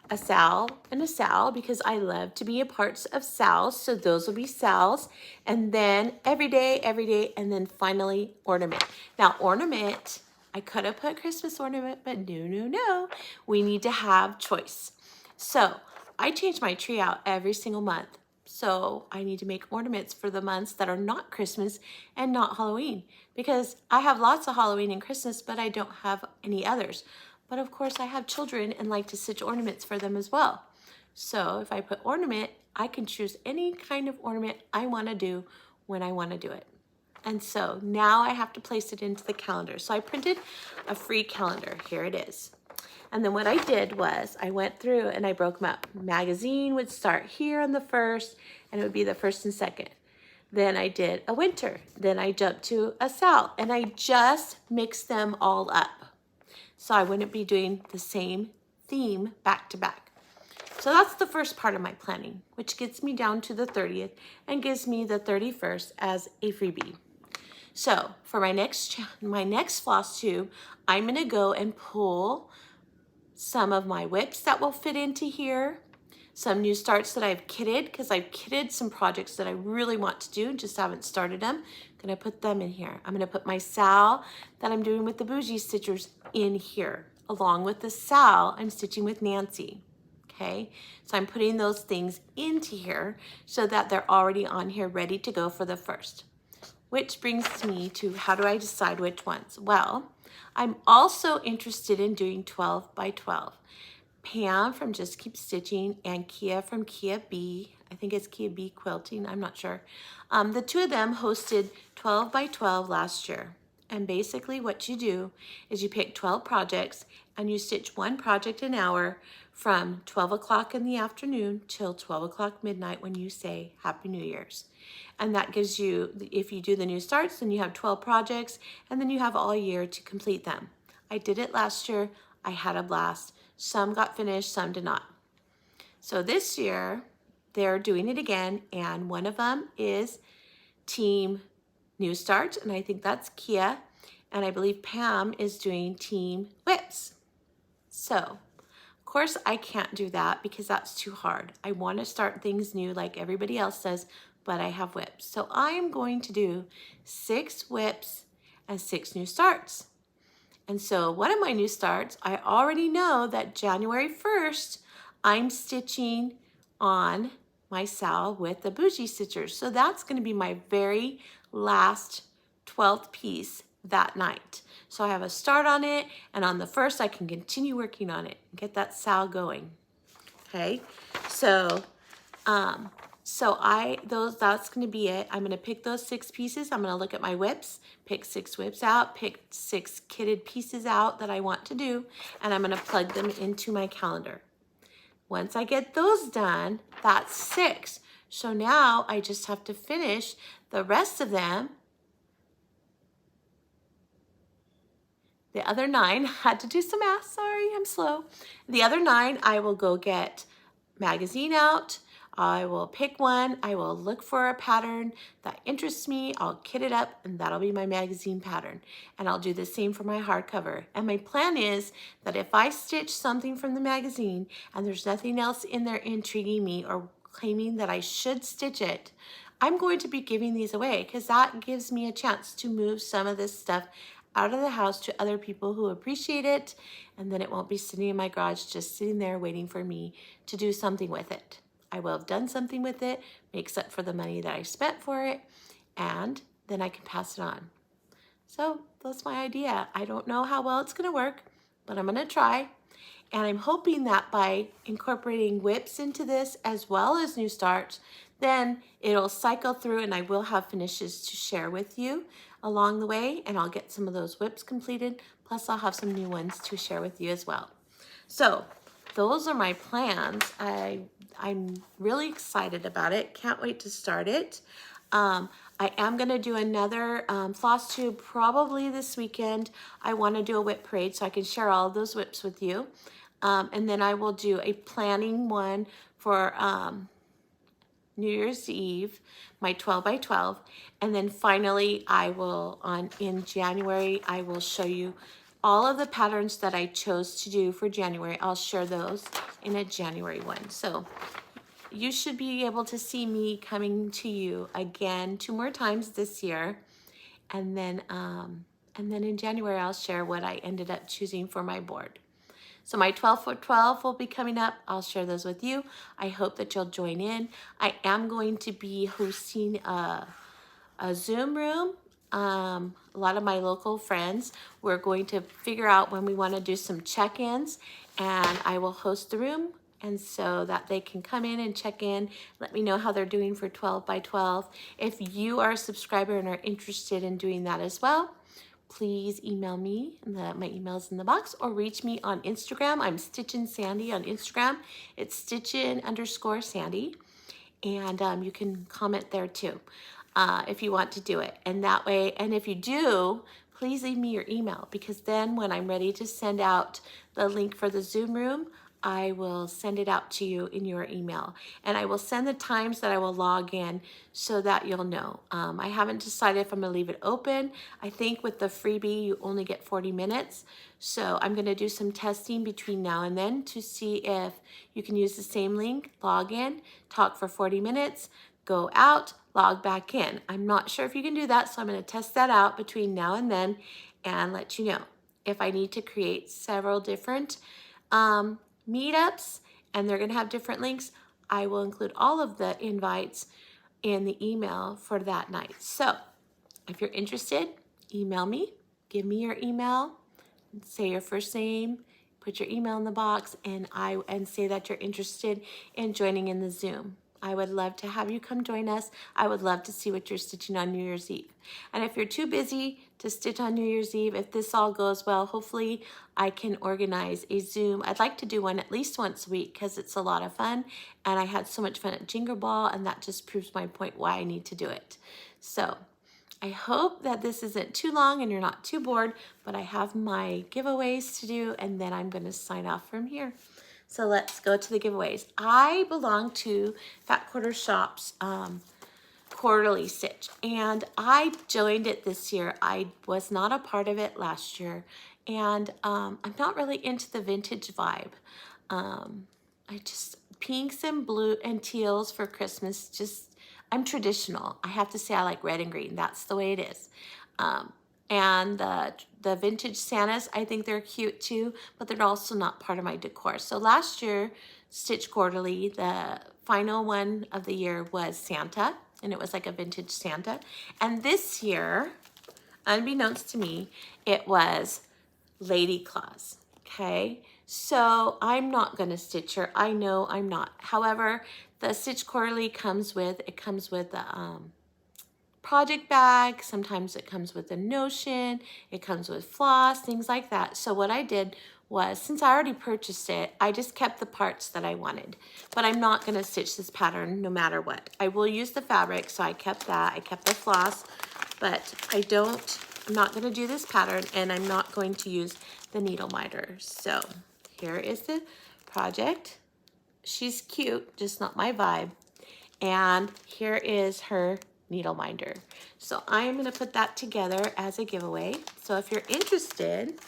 Speaker 1: a Sal and a Sal because I love to be a part of Sal's. So those will be Sal's. And then every day, and then finally Ornament. Now Ornament, I could have put Christmas ornament, but no. We need to have choice. So I change my tree out every single month. So I need to make ornaments for the months that are not Christmas and not Halloween, because I have lots of Halloween and Christmas, but I don't have any others. But of course I have children and like to stitch ornaments for them as well. So if I put ornament, I can choose any kind of ornament I want to do when I want to do it. And so now I have to place it into the calendar. So I printed a free calendar. Here it is. And then what I did was I went through and I broke them up. Magazine would start here on the 1st, and it would be the 1st and 2nd. Then I did a winter. Then I jumped to a Sal, and I just mixed them all up. So I wouldn't be doing the same theme back to back. So that's the first part of my planning, which gets me down to the 30th and gives me the 31st as a freebie. So for my next floss tube, I'm gonna go and pull some of my whips that will fit into here, some new starts that I've kitted, because I've kitted some projects that I really want to do, just haven't started them. I'm gonna put them in here. I'm gonna put my Sal that I'm doing with the Bougie Stitchers in here, along with the Sal I'm stitching with Nancy, okay? So I'm putting those things into here so that they're already on here ready to go for the 1st. Which brings me to, how do I decide which ones? Well, I'm also interested in doing 12 by 12. Pam from Just Keep Stitching and Kia from Kia B, I think it's Kia B Quilting, I'm not sure. The two of them hosted 12 by 12 last year. And basically what you do is you pick 12 projects and you stitch one project an hour from 12 o'clock in the afternoon till 12 o'clock midnight when you say Happy New Year's. And that gives you, if you do the new starts, then you have 12 projects and then you have all year to complete them. I did it last year. I had a blast. Some got finished, some did not. So this year they're doing it again, and one of them is Team New Start, and I think that's Kia, and I believe Pam is doing Team Whips. So of course I can't do that because that's too hard. I want to start things new like everybody else does, but I have whips. So I am going to do 6 whips and 6 new starts. And so one of my new starts, I already know that January 1st, I'm stitching on my Sal with the Bougie Stitchers. So that's going to be my very last 12th piece that night. So I have a start on it, and on the 1st, I can continue working on it and get that Sal going. Okay, so that's going to be it. I'm going to pick those 6 pieces. I'm going to look at my whips, pick 6 whips out, pick 6 kitted pieces out that I want to do, and I'm going to plug them into my calendar. Once I get those done, that's 6. So now I just have to finish the rest of them. The other 9, had to do some math, sorry, I'm slow. The other 9, I will go get magazine out. I will pick one, I will look for a pattern that interests me, I'll kit it up, and that'll be my magazine pattern. And I'll do the same for my hardcover. And my plan is that if I stitch something from the magazine and there's nothing else in there intriguing me or claiming that I should stitch it, I'm going to be giving these away because that gives me a chance to move some of this stuff out of the house to other people who appreciate it, and then it won't be sitting in my garage just sitting there waiting for me to do something with it. I will have done something with it, makes up for the money that I spent for it, and then I can pass it on. So that's my idea. I don't know how well it's gonna work, but I'm gonna try. And I'm hoping that by incorporating whips into this as well as new starts, then it'll cycle through and I will have finishes to share with you along the way, and I'll get some of those whips completed, plus I'll have some new ones to share with you as well. So those are my plans. I'm really excited about it. Can't wait to start it. I am going to do another floss tube probably this weekend. I want to do a whip parade so I can share all of those whips with you. And then I will do a planning one for New Year's Eve, my 12 by 12. And then finally, in January, I will show you all of the patterns that I chose to do for January. I'll share those in a January one. So you should be able to see me coming to you again 2 more times this year. And then in January, I'll share what I ended up choosing for my board. So my 12 for 12 will be coming up. I'll share those with you. I hope that you'll join in. I am going to be hosting a Zoom room. A lot of my local friends, we're going to figure out when we want to do some check-ins, and I will host the room, and so that they can come in and check in, let me know how they're doing for 12 by 12. If you are a subscriber and are interested in doing that as well, please email me. My email's in the box, or reach me on Instagram. I'm Stitchin' Sandy on Instagram. It's Stitchin_Sandy, and you can comment there too if you want to do it. And that way, and if you do, please leave me your email, because then when I'm ready to send out the link for the Zoom room, I will send it out to you in your email. And I will send the times that I will log in so that you'll know. I haven't decided if I'm gonna leave it open. I think with the freebie, you only get 40 minutes. So I'm gonna do some testing between now and then to see if you can use the same link, log in, talk for 40 minutes, go out, log back in. I'm not sure if you can do that, so I'm gonna test that out between now and then and let you know. If I need to create several different meetups, and they're gonna have different links, I will include all of the invites in the email for that night. So if you're interested, email me, give me your email, say your first name, put your email in the box, and say that you're interested in joining in the Zoom. I would love to have you come join us. I would love to see what you're stitching on New Year's Eve. And if you're too busy to stitch on New Year's Eve, if this all goes well, hopefully I can organize a Zoom. I'd like to do one at least once a week because it's a lot of fun. And I had so much fun at Jingle Ball, and that just proves my point why I need to do it. So I hope that this isn't too long and you're not too bored, but I have my giveaways to do, and then I'm going to sign off from here. So let's go to the giveaways. I belong to Fat Quarter Shop's quarterly stitch, and I joined it this year. I was not a part of it last year, and I'm not really into the vintage vibe. Pinks and blue and teals for Christmas, I'm traditional. I have to say I like red and green. That's the way it is. And the vintage Santas, I think they're cute too, but they're also not part of my decor. So last year, Stitch Quarterly, the final one of the year was Santa, and it was like a vintage Santa. And this year, unbeknownst to me, it was Lady Claus, okay? So I'm not gonna stitch her. I know I'm not. However, the Stitch Quarterly comes with a project bag. Sometimes it comes with a notion. It comes with floss, things like that. So what I did was, since I already purchased it, I just kept the parts that I wanted. But I'm not gonna stitch this pattern no matter what. I will use the fabric, so I kept that. I kept the floss, but I'm not gonna do this pattern, and I'm not going to use the needle minder. So here is the project. She's cute, just not my vibe. And here is her needle minder. So I'm gonna put that together as a giveaway. So if you're interested,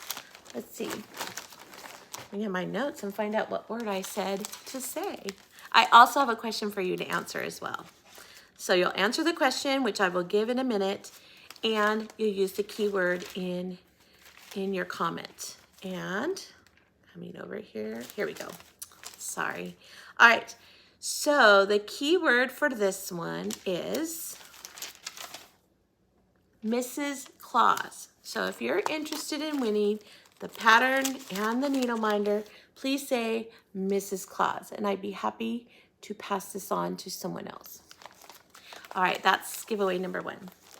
Speaker 1: let's see. Let me get my notes and find out what word I said to say. I also have a question for you to answer as well. So you'll answer the question, which I will give in a minute, and you'll use the keyword in your comment. And coming over here we go. Sorry. All right, so the keyword for this one is Mrs. Claus. So if you're interested in winning the pattern and the needle minder, please say Mrs. Claus, and I'd be happy to pass this on to someone else. All right, that's giveaway number 1.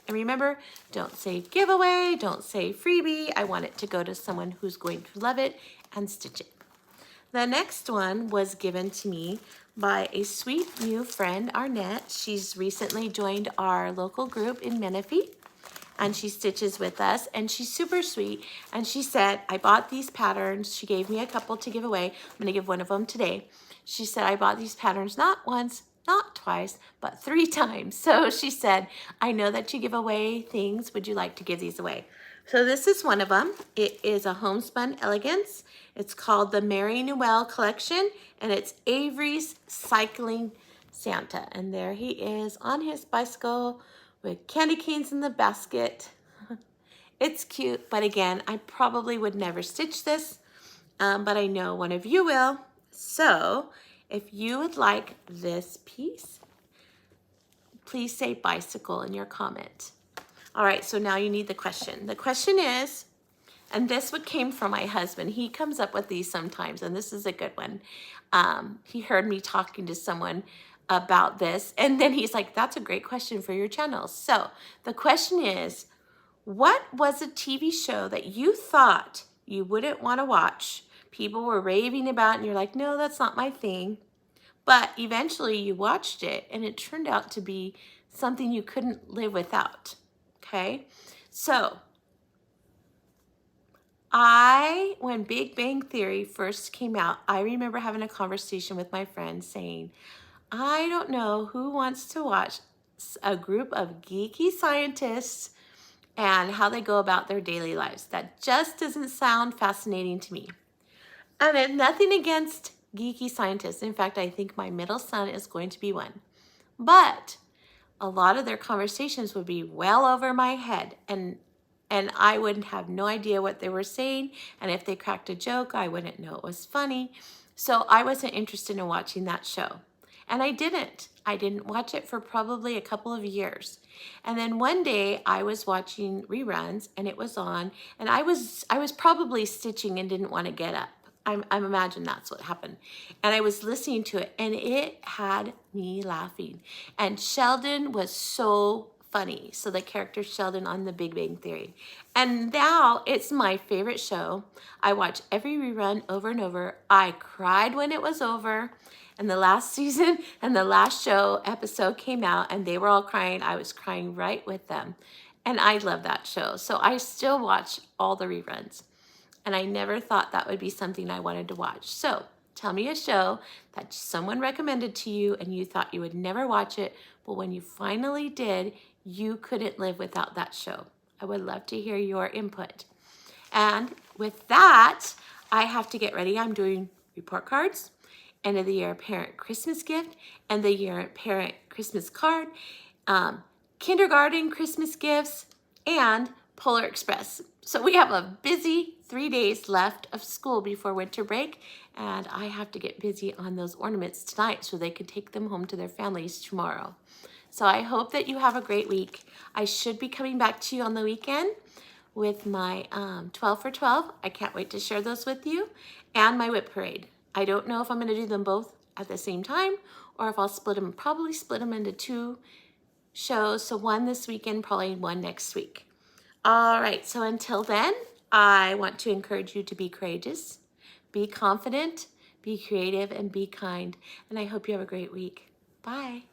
Speaker 1: And remember, don't say giveaway, don't say freebie. I want it to go to someone who's going to love it and stitch it. The next one was given to me by a sweet new friend, Arnett. She's recently joined our local group in Menifee, and she stitches with us, and she's super sweet. And she said, I bought these patterns. She gave me a couple to give away. I'm gonna give one of them today. She said, I bought these patterns not once, not twice, but 3 times. So she said, I know that you give away things. Would you like to give these away? So this is one of them. It is a homespun elegance. It's called the Mary Noel collection, and it's Avery's Cycling Santa. And there he is on his bicycle with candy canes in the basket. It's cute, but again, I probably would never stitch this, but I know one of you will. So if you would like this piece, please say bicycle in your comment. All right, so now you need the question. The question is, and this one came from my husband. He comes up with these sometimes, and this is a good one. He heard me talking to someone about this, and then he's like, that's a great question for your channel. So the question is, what was a TV show that you thought you wouldn't want to watch? People were raving about, and you're like, no, that's not my thing. But eventually you watched it, and it turned out to be something you couldn't live without. Okay? So, when Big Bang Theory first came out, I remember having a conversation with my friend saying, I don't know who wants to watch a group of geeky scientists and how they go about their daily lives. That just doesn't sound fascinating to me. And it's nothing against geeky scientists. In fact, I think my middle son is going to be one. But a lot of their conversations would be well over my head, and I wouldn't have no idea what they were saying. And if they cracked a joke, I wouldn't know it was funny. So I wasn't interested in watching that show. And I didn't watch it for probably a couple of years. And then one day I was watching reruns, and it was on, and I was probably stitching and didn't want to get up. I imagine that's what happened. And I was listening to it, and it had me laughing. And Sheldon was so funny. So the character Sheldon on the Big Bang Theory. And now it's my favorite show. I watch every rerun over and over. I cried when it was over. And the last season and the last show episode came out, and they were all crying. I was crying right with them. And I love that show. So I still watch all the reruns. And I never thought that would be something I wanted to watch. So tell me a show that someone recommended to you and you thought you would never watch it, but when you finally did, you couldn't live without that show. I would love to hear your input. And with that, I have to get ready. I'm doing report cards, end of the year parent Christmas gift, end of the year parent Christmas card, kindergarten Christmas gifts, and Polar Express. So we have a busy 3 days left of school before winter break, and I have to get busy on those ornaments tonight so they can take them home to their families tomorrow. So I hope that you have a great week. I should be coming back to you on the weekend with my 12 for 12. I can't wait to share those with you, and my whip parade. I don't know if I'm going to do them both at the same time or if I'll probably split them into 2 shows. So one this weekend, probably one next week. All right, so until then, I want to encourage you to be courageous, be confident, be creative, and be kind. And I hope you have a great week. Bye.